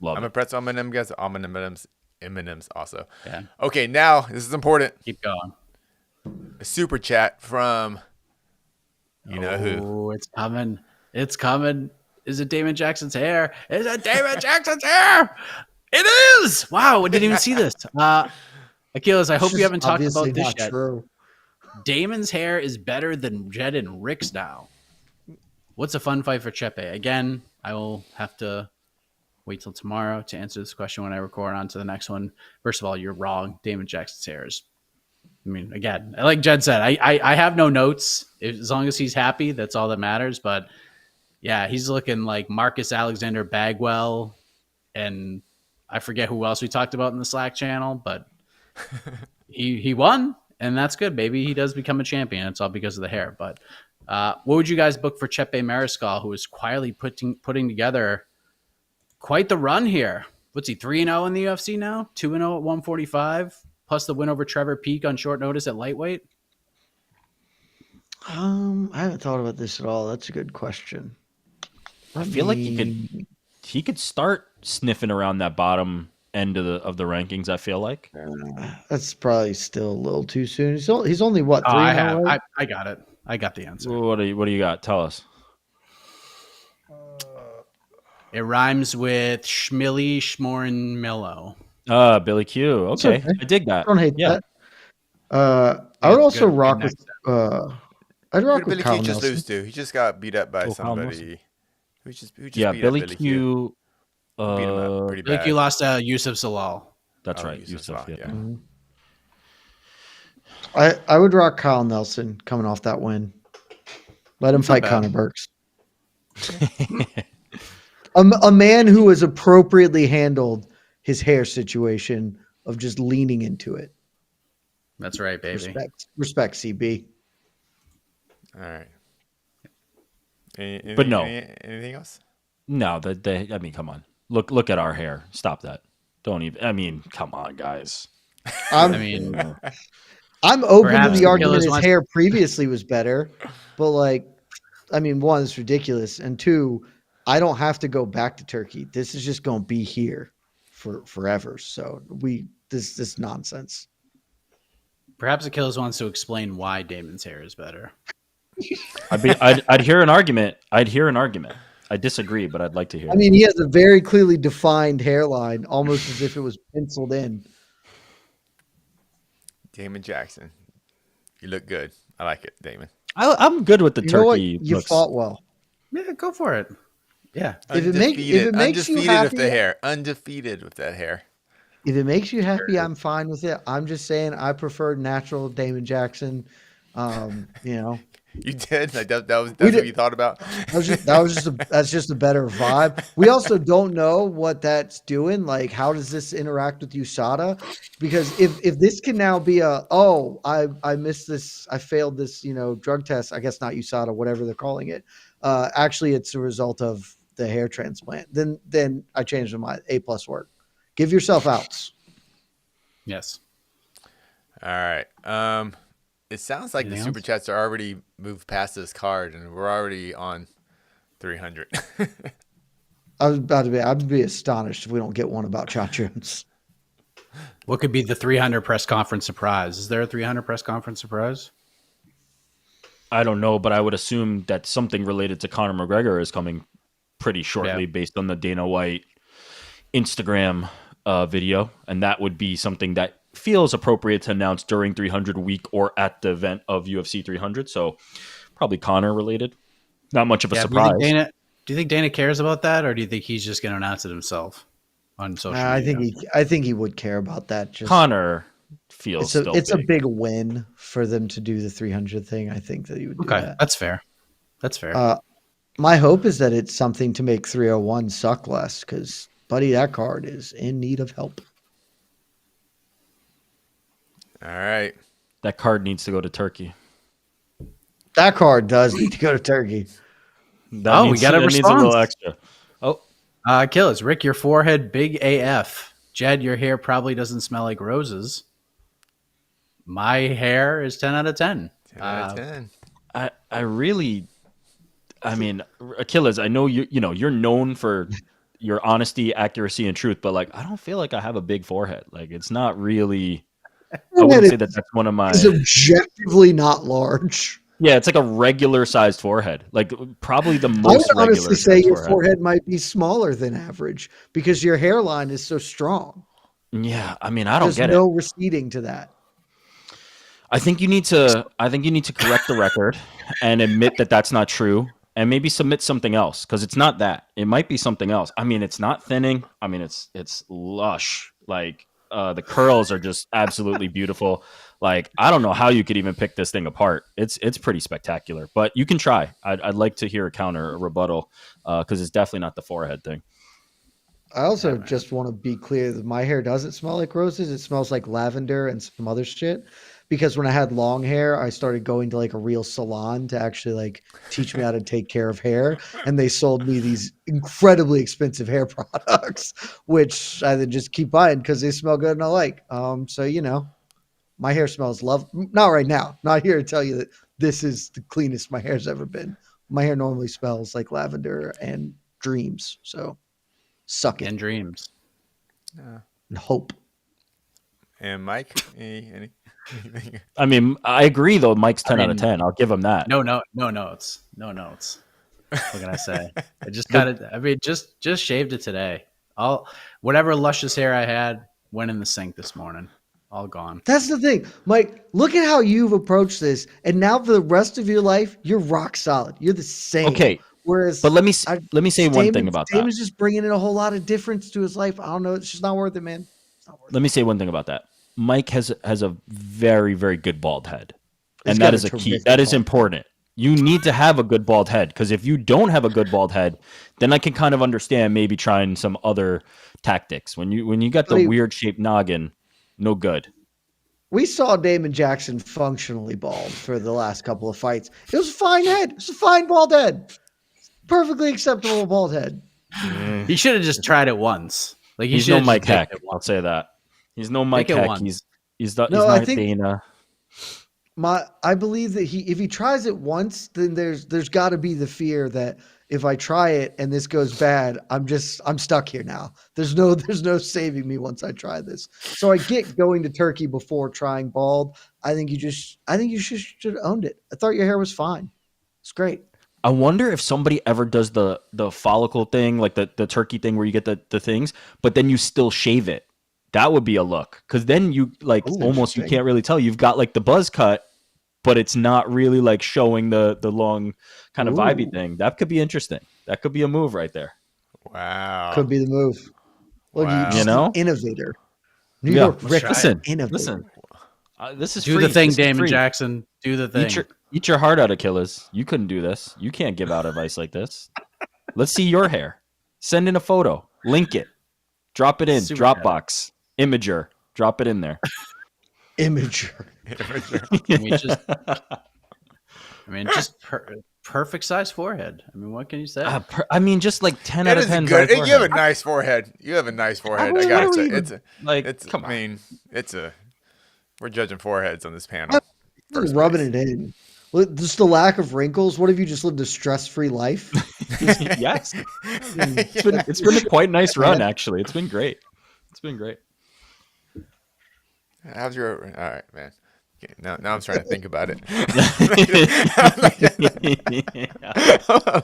Love I'm a it. pretzel M&M guy. Almond M&Ms also. Yeah. Okay, now this is important. Keep going. A super chat from you know who. Oh, it's coming. It's coming. Is it Damon Jackson's hair? Is it Damon Jackson's hair? It is. Wow, I didn't even see this. Achilles, I hope you haven't talked Obviously about this not yet. true. Damon's hair is better than Jed and Rick's now. What's a fun fight for Chepe? Again, I will have to wait till tomorrow to answer this question when I record on to the next one. First of all, you're wrong. Damon Jackson's hair is, I mean, again, like Jed said, I have no notes. As long as he's happy, that's all that matters. But yeah, he's looking like Marcus Alexander Bagwell, and I forget who else we talked about in the Slack channel, but he won, and that's good. Maybe he does become a champion. It's all because of the hair. But what would you guys book for Chepe Mariscal, who is quietly putting together quite the run here? What's he, 3-0 in the UFC now? 2-0 at 145, plus the win over Trevor Peek on short notice at lightweight? I haven't thought about this at all. That's a good question. I feel like he could start sniffing around that bottom end of the rankings. I feel like That's probably still a little too soon. He's only what, 3-0? I have. Right? I got it. I got the answer. what do you got? Tell us. It rhymes with Schmilly Schmorin Millo. Billy Q. Okay. okay. I dig that. I don't hate Yeah. that. I would also Good rock next with I'd rock Who with did Kyle Billy Q just Nelson. lose to? He just got beat up by Oh, Kyle somebody. Who just Yeah, beat Billy up Billy Q. Beat him up pretty Like bad. you lost to Yusuf Salal. That's Oh, right. Yusuf Yusuf, Saleh, yeah. Mm-hmm. I would rock Kyle Nelson coming off that win. Let him fight bad. Conor Burks. A man who has appropriately handled his hair situation of just leaning into it. That's right, baby. Respect, CB. All right. But no. Anything else? No, I mean, come on. Look at our hair. Stop that. Don't even. I mean, come on, guys. I'm open to Perhaps the argument Achilles his wants- hair previously was better, but one, it's ridiculous, and two, I don't have to go back to Turkey. This is just going to be here for forever. So this nonsense. Perhaps Achilles wants to explain why Damon's hair is better. I'd hear an argument. I disagree, but I'd like to hear. I mean, he has a very clearly defined hairline, almost as if it was penciled in. Damon Jackson. You look good. I like it, Damon. I'm good with the You know what? turkey. You looks. fought well. Yeah, go for it. Yeah. If it makes you undefeated happy, with the hair. Undefeated with that hair. if it makes you happy, I'm fine with it. I'm just saying I prefer natural Damon Jackson. You did? Like that's what you thought about? That's just a better vibe. We also don't know what that's doing. Like, how does this interact with USADA? Because if this can now be I missed this, I failed this, drug test. I guess not USADA, whatever they're calling it. Actually, it's a result of the hair transplant. Then I changed my A+ work. Give yourself outs. Yes. All right. It sounds like Anything the super else? chats are already moved past this card, and we're already on 300. I'd be astonished if we don't get one about Cha Jones. What could be the 300 press conference surprise? Is there a 300 press conference surprise? I don't know, but I would assume that something related to Conor McGregor is coming pretty shortly based on the Dana White Instagram video, and that would be something that feels appropriate to announce during 300 week or at the event of UFC 300. So probably Conor related. Not much of a surprise. Do you think Dana cares about that, or do you think he's just going to announce it himself on social media? I think he would care about that. Just Conor feels it's a big win for them to do the 300 thing. I think that he would do that. That's fair. That's fair. My hope is that it's something to make 301 suck less, because, buddy, that card is in need of help. All right. That card needs to go to Turkey. That card does need to go to Turkey. We got a response. Needs a little extra. Killers, Rick, your forehead big AF. Jed, your hair probably doesn't smell like roses. My hair is 10 out of 10. 10 out of 10. I mean, Achilles, I know you're known for your honesty, accuracy, and truth, but like I don't feel like I have a big forehead. Like it's not really. I wouldn't say that that's one of my. It's objectively not large. Yeah, it's like a regular sized forehead. Like probably the most. I would honestly say your forehead. forehead might be smaller than average because your hairline is so strong. Yeah, I mean, I don't get it. There's no receding to that. I think you need to correct the record and admit that that's not true, and maybe submit something else because it's not that. It might be something else. I mean, it's not thinning. I mean, it's lush. Like the curls are just absolutely beautiful. Like I don't know how you could even pick this thing apart. It's pretty spectacular, but you can try. I'd like to hear a rebuttal, because it's definitely not the forehead thing. I also just want to be clear that my hair doesn't smell like roses. It smells like lavender and some other shit. Because when I had long hair, I started going to like a real salon to actually like teach me how to take care of hair. And they sold me these incredibly expensive hair products, which I then just keep buying because they smell good and I like. So, my hair smells not right now. Not here to tell you that this is the cleanest my hair's ever been. My hair normally smells like lavender and dreams. So suck it. And dreams. And hope. And Mike, anything? I mean, I agree though. Mike's 10 out of 10. I'll give him that. No notes. What can I say? I just got it. I mean, just shaved it today. Whatever luscious hair I had went in the sink this morning. All gone. That's the thing, Mike. Look at how you've approached this, and now for the rest of your life, you're rock solid. You're the same. Okay. Whereas, but let me say one thing about that. Damon's just bringing in a whole lot of difference to his life. I don't know. It's just not worth it, man. Let me say one thing about that. Mike has a very, very good bald head. And that is a key. That is important. You need to have a good bald head, because if you don't have a good bald head, then I can kind of understand maybe trying some other tactics. When you got the weird shaped noggin, no good. We saw Damon Jackson functionally bald for the last couple of fights. It was a fine head. It was a fine bald head. Perfectly acceptable bald head. He should have just tried it once. Like he's no Mike Heck. I'll say that. He's no Mike Heck. He's not Dana. I believe that if he tries it once, then there's got to be the fear that if I try it and this goes bad, I'm stuck here now. There's no saving me once I try this. So I get going to Turkey before trying bald. I think you should have owned it. I thought your hair was fine. It's great. I wonder if somebody ever does the follicle thing, like the turkey thing where you get the things, but then you still shave it. That would be a look, because then you almost you can't really tell. You've got like the buzz cut, but it's not really like showing the long kind of vibey thing. That could be interesting. That could be a move right there. Wow. Could be the move. Look, wow. you know, innovator. New York Rick. Listen. This is do the thing, Damon Jackson. Do the thing. Eat your heart out, Achilles. You couldn't do this. You can't give out advice like this. Let's see your hair. Send in a photo. Link it. Drop it in. Super Dropbox. Imager. Drop it in there. Imager. Just perfect size forehead. I mean, what can you say? Just like 10 out of 10. Good. You have a nice forehead. I gotta say, we're judging foreheads on this panel. Rubbing it in. Just the lack of wrinkles. What if you just lived a stress-free life? Yes. It's been a quite nice run, actually. It's been great. How's your? All right, man. Okay, now I'm starting to think about it.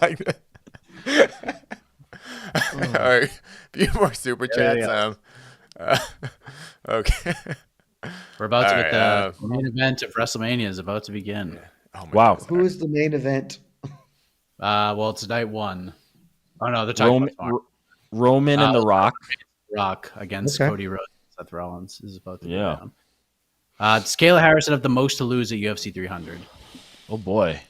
Like, all right, a few more super chats. Uh, okay. We're about to All get right, the main event of WrestleMania is about to begin. oh my Wow. goodness. Who is the main event? Well, it's night one. Oh no, they're talking Roman, about tomorrow. Roman and The Rock. Rock against Okay. Cody Rhodes. Seth Rollins is about to go Yeah. down. Does Kayla Harrison have the most to lose at UFC 300? Oh boy.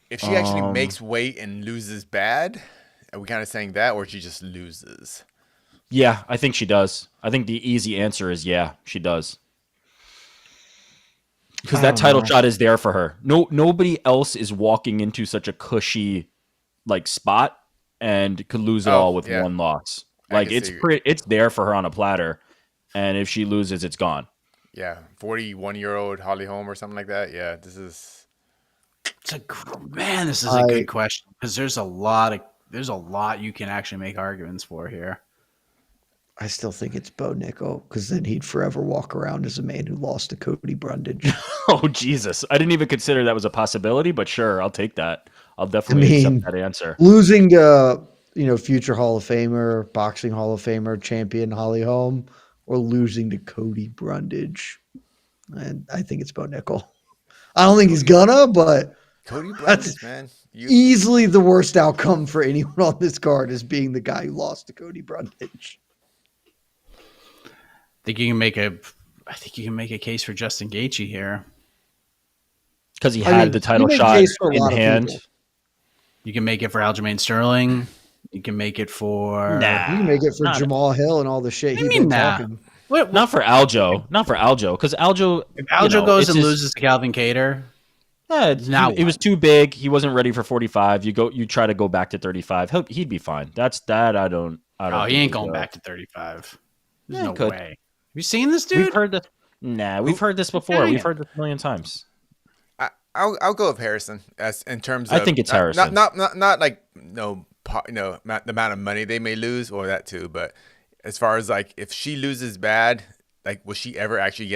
If she actually makes weight and loses bad, are we kind of saying that, or she just loses? Yeah, I think she does. I think the easy answer is yeah, she does. Because that title shot is there for her. Nobody else is walking into such a cushy like spot and could lose it all with one loss. Like it's there for her on a platter, and if she loses, it's gone. Yeah, 41-year-old Holly Holm or something like that. Yeah, this is. This is a good question because there's a lot you can actually make arguments for here. I still think it's Bo Nickel because then he'd forever walk around as a man who lost to Cody Brundage. Oh Jesus! I didn't even consider that was a possibility, but sure, I'll take that. I'll definitely accept that answer. Losing to future Hall of Famer, boxing Hall of Famer, champion Holly Holm, or losing to Cody Brundage, and I think it's Bo Nickel. I don't think he's gonna, but Cody Brundage, man, easily the worst outcome for anyone on this card is being the guy who lost to Cody Brundage. I think you can make a case for Justin Gaethje here because he had the title shot in hand. You can make it for Aljamain Sterling. You can make it for you can make it for Jamal Hill and all the shit he's been talking. Not for Aljo. Not for Aljo. Because Aljo, if Aljo goes and loses to Calvin Kattar, it was too big. He wasn't ready for 45. You try to go back to 35. He'd be fine. That's that. I don't. He ain't going back to 35. There's no way. Have you seen this dude? We've heard this. We've heard this before. We've heard this a million times. I'll go with Harrison as in terms of. I think it's Harrison. Not like the amount of money they may lose or that too, but as far as like if she loses bad, like will she ever actually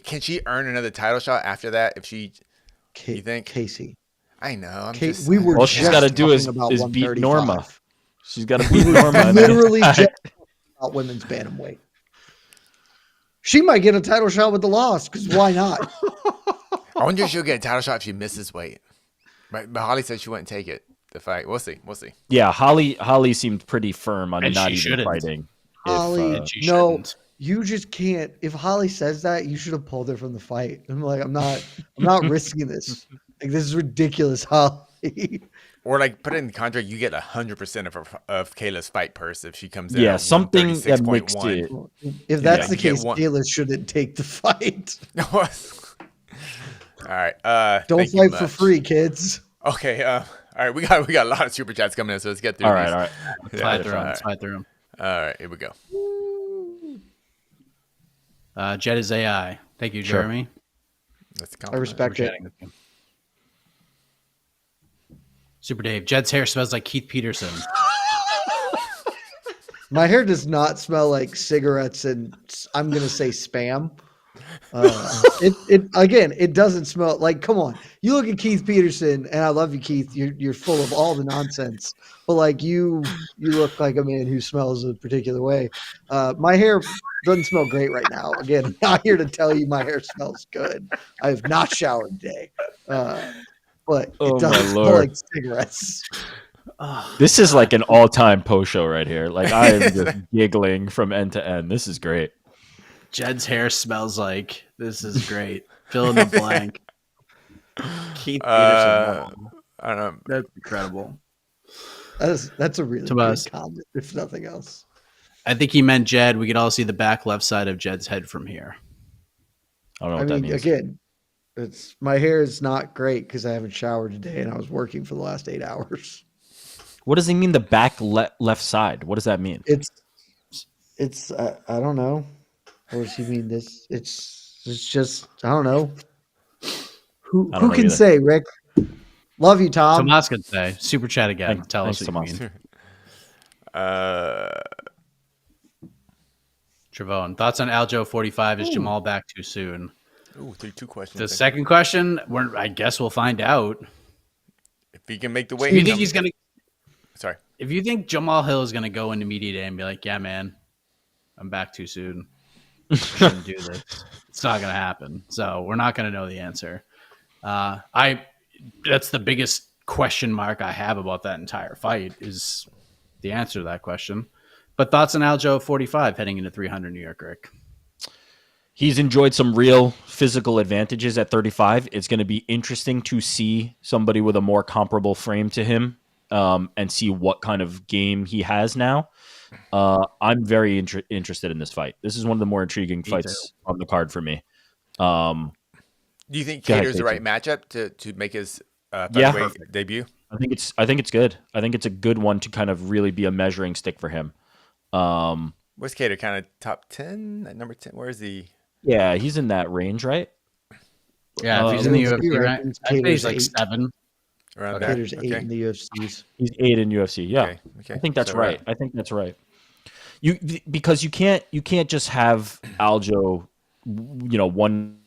can she earn another title shot after that? If she, you think Casey? I know. All she's got to do is beat Norma. She's got to beat Norma. Literally just about women's bantamweight. She might get a title shot with the loss because why not? I wonder if she'll get a title shot if she misses weight. Right, but Holly said she wouldn't take it. The fight. We'll see. Yeah, Holly seemed pretty firm on not even fighting. Holly, no, you just can't. If Holly says that, you should have pulled her from the fight. I'm like, I'm not risking this. Like, this is ridiculous, Holly. Or like put it in the contract, you get 100% of Kayla's fight purse if she comes in. Yeah, something that makes it. If that's the case, Kayla shouldn't take the fight. All right. Don't fight for free, kids. Okay. All right. We got a lot of super chats coming in, so let's get through. All right. Slide through them. All right. Here we go. Jed is AI. Thank you, Jeremy. I respect it. Super Dave. Jed's hair smells like Keith Peterson. My hair does not smell like cigarettes and I'm going to say spam. It doesn't smell like, come on. You look at Keith Peterson and I love you, Keith. You're full of all the nonsense, but like you look like a man who smells a particular way. My hair doesn't smell great right now. Again, I'm not here to tell you my hair smells good. I have not showered today. But it doesn't smell like cigarettes. This is like an all-time post show right here. Like I am just giggling from end to end. This is great. Jed's hair smells like. This is great. Fill in the blank. Keith Peterson. I don't know. That's incredible. That's a really good comment, if nothing else. I think he meant Jed. We could all see the back left side of Jed's head from here. I don't know what that means. Again, my hair is not great because I haven't showered today and I was working for the last 8 hours. What does he mean? The back left side. What does that mean? It's I don't know. What does he mean? This it's just I don't know. Who can say, Rick? Love you, Tom. Tomas can say. Super chat again. Tell us what you mean. Trevone. Thoughts on Aljo 45? Is Jamal back too soon? Ooh, 2 questions. The second question, I guess we'll find out. If he can make the If weight, you think he's gonna, sorry. if you think Jamal Hill is gonna go into media day and be like, "Yeah, man, I'm back too soon. I shouldn't do this," it's not gonna happen. So we're not gonna know the answer. That's the biggest question mark I have about that entire fight is the answer to that question. But thoughts on Aljo 45 heading into 300 New York, Rick? He's enjoyed some real physical advantages at 35. It's going to be interesting to see somebody with a more comparable frame to him and see what kind of game he has now. I'm very interested in this fight. This is one of the more intriguing fights on the card for me. Do you think Cater's the right matchup to make his featherweight debut? I think it's good. I think it's a good one to kind of really be a measuring stick for him. Where's Cater? Kind of top 10 at number 10. Where is he? Yeah, he's in that range, right? Yeah, if he's in the UFC, right? I think he's like 8. 7. Around Cater's there. 8 in the UFCs. He's 8 in UFC. Yeah, okay. I think that's right. I think that's right. Because you can't just have Aljo, one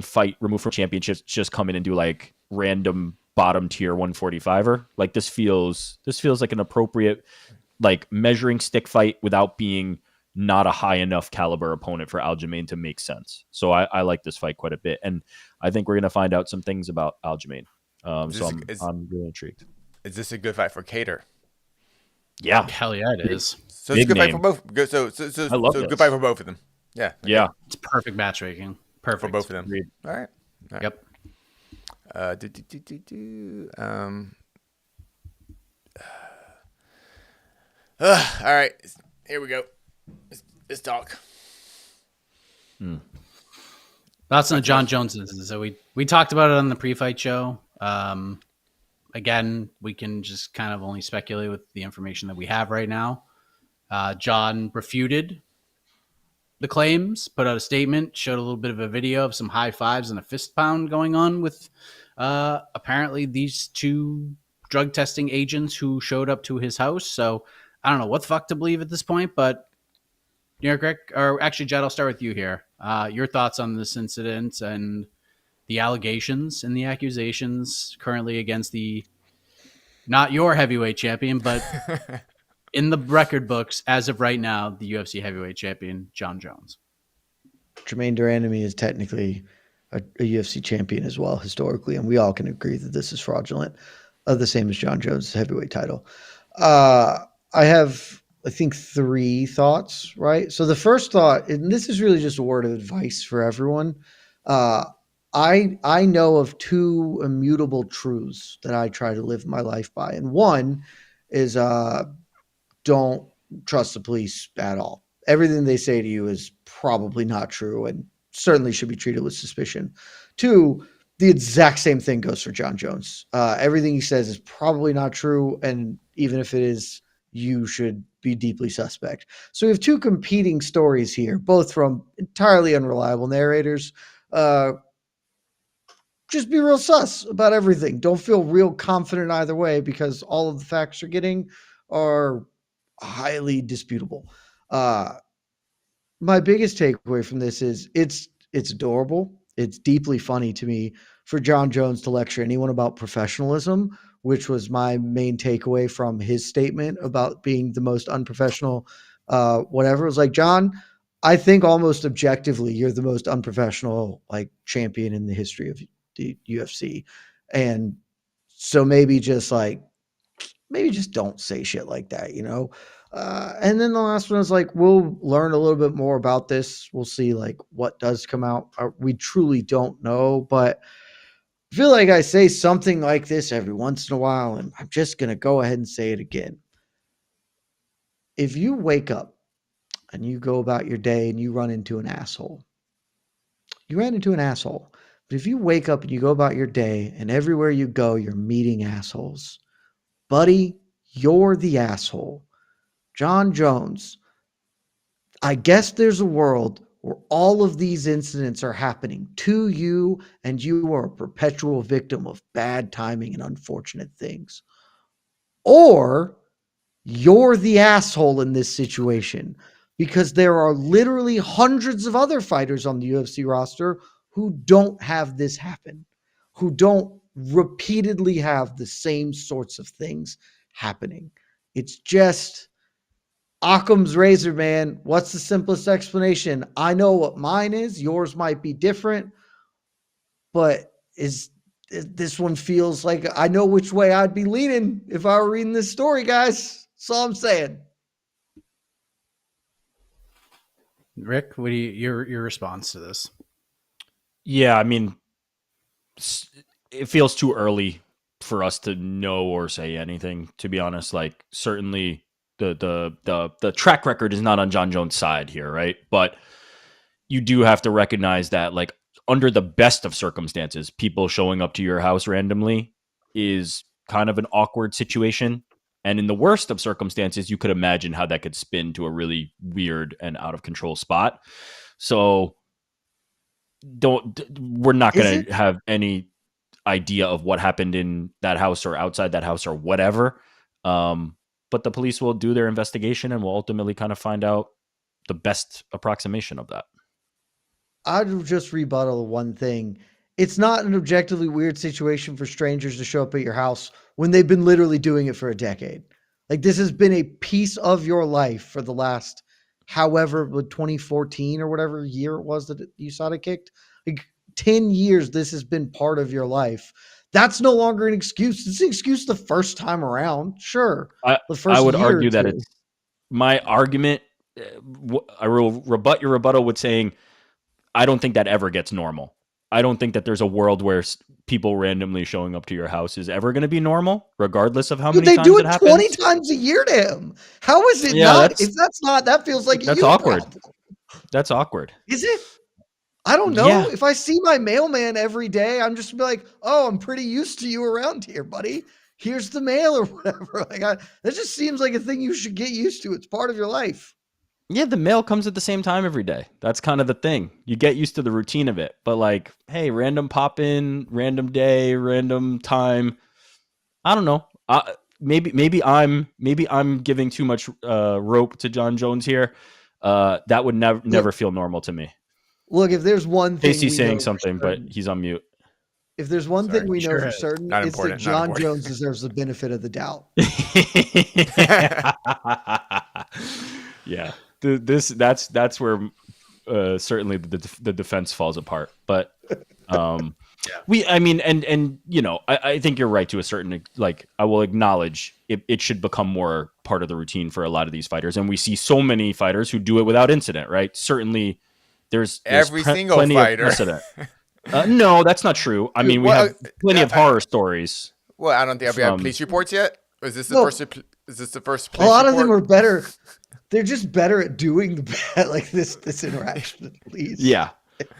fight removed from championships, just come in and do like random bottom tier 145er. Like this feels like an appropriate like measuring stick fight without being not a high enough caliber opponent for Aljamain to make sense. So I like this fight quite a bit. And I think we're going to find out some things about Aljamain. So I'm really intrigued. Is this a good fight for Cater? Yeah. Hell yeah, it is. So it's a good fight for both. So I love this. Good fight for both of them. Yeah. Okay. Yeah. It's perfect matchmaking. Perfect. For both of them. Agreed. All right. Yep. All right. Here we go. Let's talk. Thoughts on John Jones instance. So we talked about it on the pre-fight show. Again, we can just kind of only speculate with the information that we have right now. John refuted the claims, put out a statement, showed a little bit of a video of some high fives and a fist pound going on with apparently these 2 drug testing agents who showed up to his house. So I don't know what the fuck to believe at this point, but New York, Rick, or actually, Jed, I'll start with you here. Your thoughts on this incident and the allegations and the accusations currently against not your heavyweight champion, but in the record books, as of right now, the UFC heavyweight champion, John Jones. Jermaine Durandamy is technically a UFC champion as well, historically, and we all can agree that this is fraudulent, the same as John Jones' heavyweight title. I have, I think, 3 thoughts, right? So the first thought, and this is really just a word of advice for everyone. I know of 2 immutable truths that I try to live my life by. And one is don't trust the police at all. Everything they say to you is probably not true and certainly should be treated with suspicion. 2, the exact same thing goes for John Jones. Everything he says is probably not true. And even if it is, you should be deeply suspect. So we have 2 competing stories here, both from entirely unreliable narrators. Just be real sus about everything. Don't feel real confident either way because all of the facts you're getting are highly disputable. My biggest takeaway from this is it's adorable. It's deeply funny to me for John Jones to lecture anyone about professionalism, which was my main takeaway from his statement about being the most unprofessional, whatever. It was like, John, I think almost objectively, you're the most unprofessional like champion in the history of the UFC. And so maybe just don't say shit like that, you know? And then the last one is like, we'll learn a little bit more about this. We'll see like what does come out. We truly don't know, but I feel like I say something like this every once in a while, and I'm just going to go ahead and say it again. If you wake up and you go about your day and you run into an asshole, you ran into an asshole. But if you wake up and you go about your day and everywhere you go, you're meeting assholes, buddy, you're the asshole. John Jones, I guess there's a world where all of these incidents are happening to you and you are a perpetual victim of bad timing and unfortunate things. Or you're the asshole in this situation because there are literally hundreds of other fighters on the UFC roster who don't have this happen, who don't repeatedly have the same sorts of things happening. It's just Occam's razor, man. What's the simplest explanation? I know what mine is. Yours might be different, but this one feels like I know which way I'd be leaning if I were reading this story, guys. That's all I'm saying. Rick, what do your response to this? Yeah, I mean, it feels too early for us to know or say anything, to be honest. Like, certainly the track record is not on John Jones' side here, right? But you do have to recognize that, like, under the best of circumstances, people showing up to your house randomly is kind of an awkward situation. And in the worst of circumstances, you could imagine how that could spin to a really weird and out of control spot. So we're not going to have any idea of what happened in that house or outside that house or whatever. But the police will do their investigation and will ultimately kind of find out the best approximation of that. I'd just rebuttal one thing. It's not an objectively weird situation for strangers to show up at your house when they've been literally doing it for a decade. Like, this has been a piece of your life for the last, however, 2014 or whatever year it was that you saw it kicked. Like, 10 years, this has been part of your life. That's no longer an excuse. It's an excuse the first time around. Sure. The first I would year argue or that two. it's my argument. I will rebut your rebuttal with saying, I don't think that ever gets normal. I don't think that there's a world where people randomly showing up to your house is ever going to be normal, regardless of how many They times do it it happens. 20 times a year to him. How is it Yeah, not? If that's not, that feels like a that's you awkward. problem. That's awkward. Is it? I don't know. Yeah. If I see my mailman every day, I'm just be like, oh, I'm pretty used to you around here, buddy. Here's the mail or whatever. That just seems like a thing you should get used to. It's part of your life. Yeah, the mail comes at the same time every day. That's kind of the thing. You get used to the routine of it. But like, hey, random pop in, random day, random time. I don't know. Maybe I'm giving too much rope to John Jones here. That would never feel normal to me. Look, if there's one thing Casey's we saying know something, for but certain, he's on mute. if there's one Sorry. thing we know Sure for is. certain, Not it's that important, not John important. Jones deserves the benefit of the doubt. Yeah, that's where certainly the defense falls apart. But I mean, and you know, I think you're right to a certain, like, I will acknowledge it should become more part of the routine for a lot of these fighters, and we see so many fighters who do it without incident. Right? Certainly, there's Every single plenty fighter. of precedent. No, that's not true. I mean, we have plenty of horror stories. Well, I don't think we have police reports yet. Is this the No. first? Is this the first? A Police lot of them report? are better. They're just better at doing the bad, like this interaction with police. Yeah.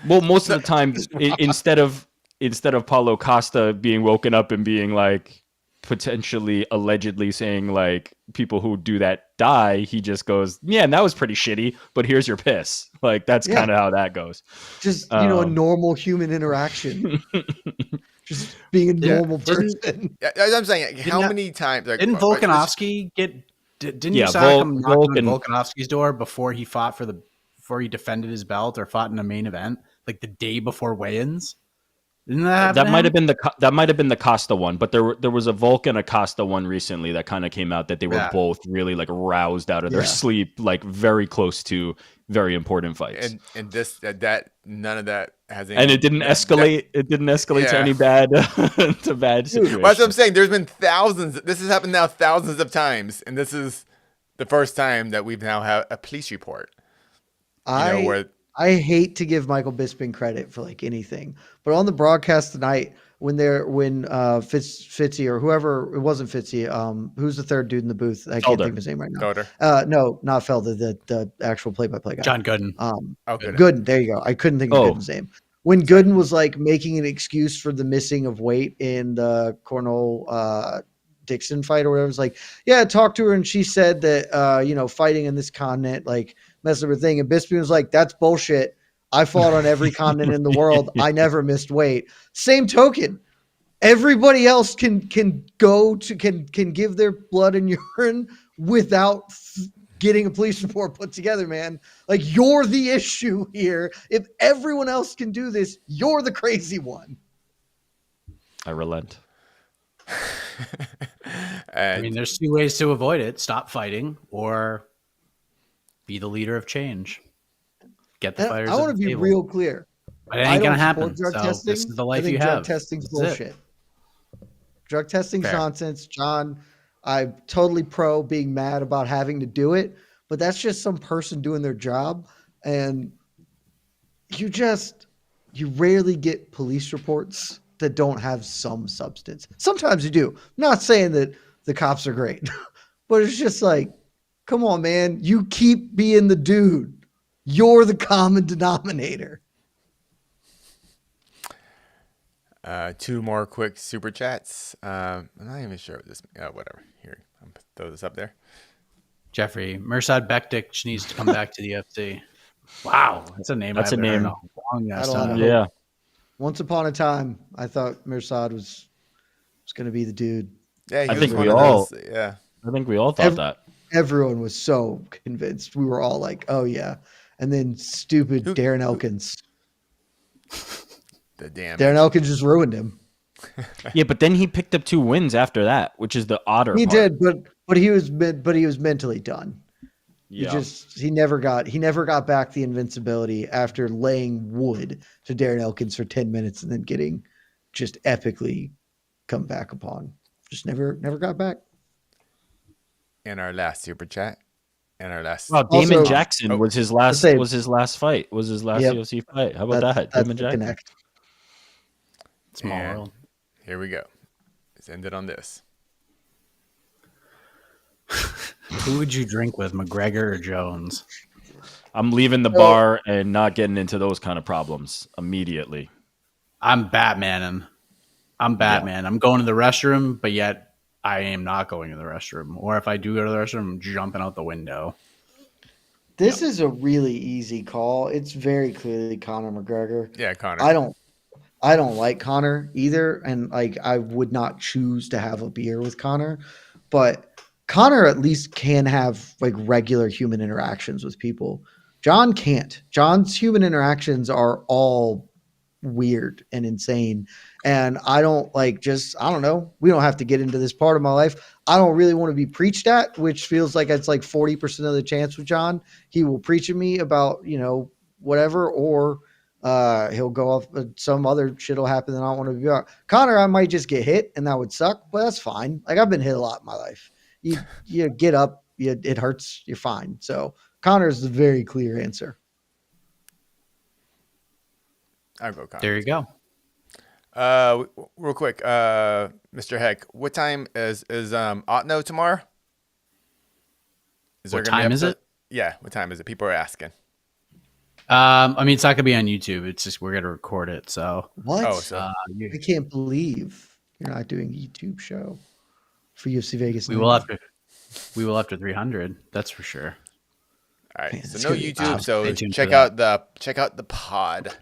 Well, most of the time, instead of Paulo Costa being woken up and being like potentially allegedly saying like people who do that die, he just goes, yeah, and that was pretty shitty, but here's your piss. Like, that's kind of how that goes. Just, a normal human interaction. Just being a normal person. Yeah, as I'm saying, how many times? Like, Didn't Volkanovski didn't Yeah, USADA come knocking on Volkan- Volkanovski's door before he before he defended his belt or fought in a main event, like the day before weigh-ins? Didn't that happen? That might have been the Costa one, but there was a Volkan Acosta one recently that kind of came out that they were both really like roused out of their sleep, like very close to very important fights. And this that none of that has any. And it didn't escalate. It didn't escalate to any bad to bad situation. That's what I'm saying. There's been thousands. This has happened now thousands of times, and this is the first time that we've now had a police report. I hate to give Michael Bisping credit for like anything, but on the broadcast tonight, when Fitzy or whoever, it wasn't Fitzy, who's the third dude in the booth? I can't think of his name right now. No, not Felder, the actual play-by-play guy. John Gooden. Gooden. There you go. I couldn't think of Gooden's name. When Gooden was like making an excuse for the missing of weight in the Cornell Dixon fight or whatever, it was like, yeah, talk to her, and she said that fighting in this continent like messed up her thing, and Bisping was like, that's bullshit. I fought on every continent in the world. I never missed weight. Same token, everybody else can give their blood and urine without getting a police report put together, man. Like, you're the issue here. If everyone else can do this, you're the crazy one. I relent. I mean, there's two ways to avoid it: stop fighting, or be the leader of change. Get the And fighters. I want to be real clear. But it I ain't don't gonna happen. support drug So testing. this is the I life think you drug have. testing's This is it. bullshit. Drug testing's Fair. nonsense, John. I'm totally pro being mad about having to do it, but that's just some person doing their job, and you rarely get police reports that don't have some substance. Sometimes you do. I'm not saying that the cops are great, but it's just like, come on, man. You keep being the dude. You're the common denominator. Two more quick super chats. I'm not even sure what this. Whatever. Here, I'm gonna throw this up there. Jeffrey Mirsad Bektic needs to come back to the UFC. Wow, that's a name. That's a I haven't heard name. in a long That's a lot of time. hope. Yeah. Once upon a time, I thought Mirsad was going to be the dude. Yeah, he I was think one we of all- those. Yeah. I think we all thought that. Everyone was so convinced. We were all like, "Oh yeah," and then stupid Darren Elkins. The damn. Darren Elkins just ruined him. Yeah, but then he picked up 2 wins after that, which is the odder He part. did, but he was mentally done. Yeah. He never got back the invincibility after laying wood to Darren Elkins for 10 minutes and then getting just epically come back upon. Just never got back. And our last super chat. And our last. Wow, Damon Also- Jackson was his last say- fight. Was his last Yep. UFC fight. How about that? That's Damon the Jackson. connect. Small And world. Here we go. Let's end it on this. Who would you drink with, McGregor or Jones? I'm leaving the bar and not getting into those kind of problems immediately. I'm Batmaning. I'm Batman. I'm going to the restroom, but yet I am not going to the restroom. Or if I do go to the restroom, I'm jumping out the window. This is a really easy call. It's very clearly Conor McGregor. Yeah, Connor. I don't like Conor either, and like I would not choose to have a beer with Conor, but Conor at least can have like regular human interactions with people. John can't. John's human interactions are all weird and insane. And I don't I don't know. We don't have to get into this part of my life. I don't really want to be preached at, which feels like it's like 40% of the chance with John. He will preach at me about, whatever, or he'll go off. Some other shit will happen that I don't want to be about. Conor, I might just get hit and that would suck, but that's fine. Like I've been hit a lot in my life. You get up, it hurts, you're fine. So Conor is the very clear answer. I'll go Connor. There you go. Real quick, Mr. Heck, what time is Otno tomorrow? What time is it? Yeah, what time is it? People are asking. I mean, it's not gonna be on YouTube. It's just we're gonna record it. So What? Oh, so I can't believe you're not doing a YouTube show for UFC Vegas. we will after 300. That's for sure. all right. Man, So it's no gonna be YouTube. awesome. So Stay tuned check for out the pod.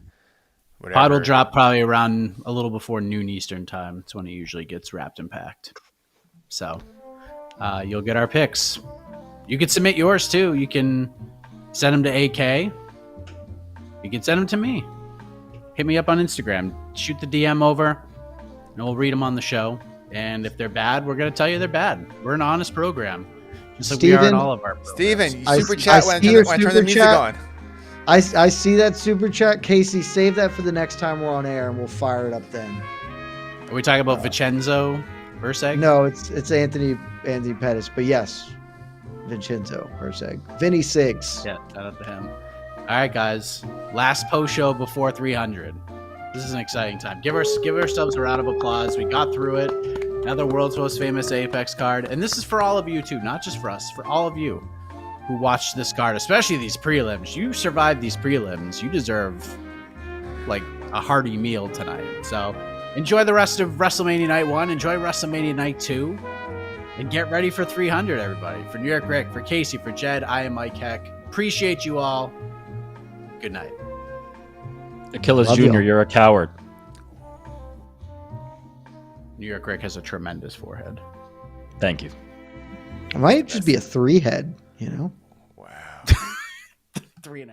Whatever. Pod will drop probably around a little before noon Eastern time. It's when it usually gets wrapped and packed. So you'll get our picks. You can submit yours too. You can send them to AK. You can send them to me. Hit me up on Instagram. Shoot the DM over, and we'll read them on the show. And if they're bad, we're going to tell you they're bad. We're an honest program. Just like we are in all of our programs. Steven, I- super chat I when see I your turn the super music chat. on. I see that super chat. Casey, save that for the next time we're on air, and we'll fire it up then. Are we talking about Vincenzo Verseg? No, it's Anthony Pettis, but yes, Vincenzo Perseg, Vinny Siggs. Yeah, shout out to him. All right, guys. Last post show before 300. This is an exciting time. Give ourselves a round of applause. We got through it. Another world's most famous Apex card, and this is for all of you too, not just for us, for all of you who watched this card, especially these prelims. You survived these prelims. You deserve like a hearty meal tonight. So enjoy the rest of WrestleMania Night 1. Enjoy WrestleMania Night 2. And get ready for 300, everybody. For New York Rick, for Casey, for Jed, I am Mike Heck. Appreciate you all. Good night. Achilles Love Jr., y'all. you're a coward. New York Rick has a tremendous forehead. Thank you. It might just be a 3 head, 3.5.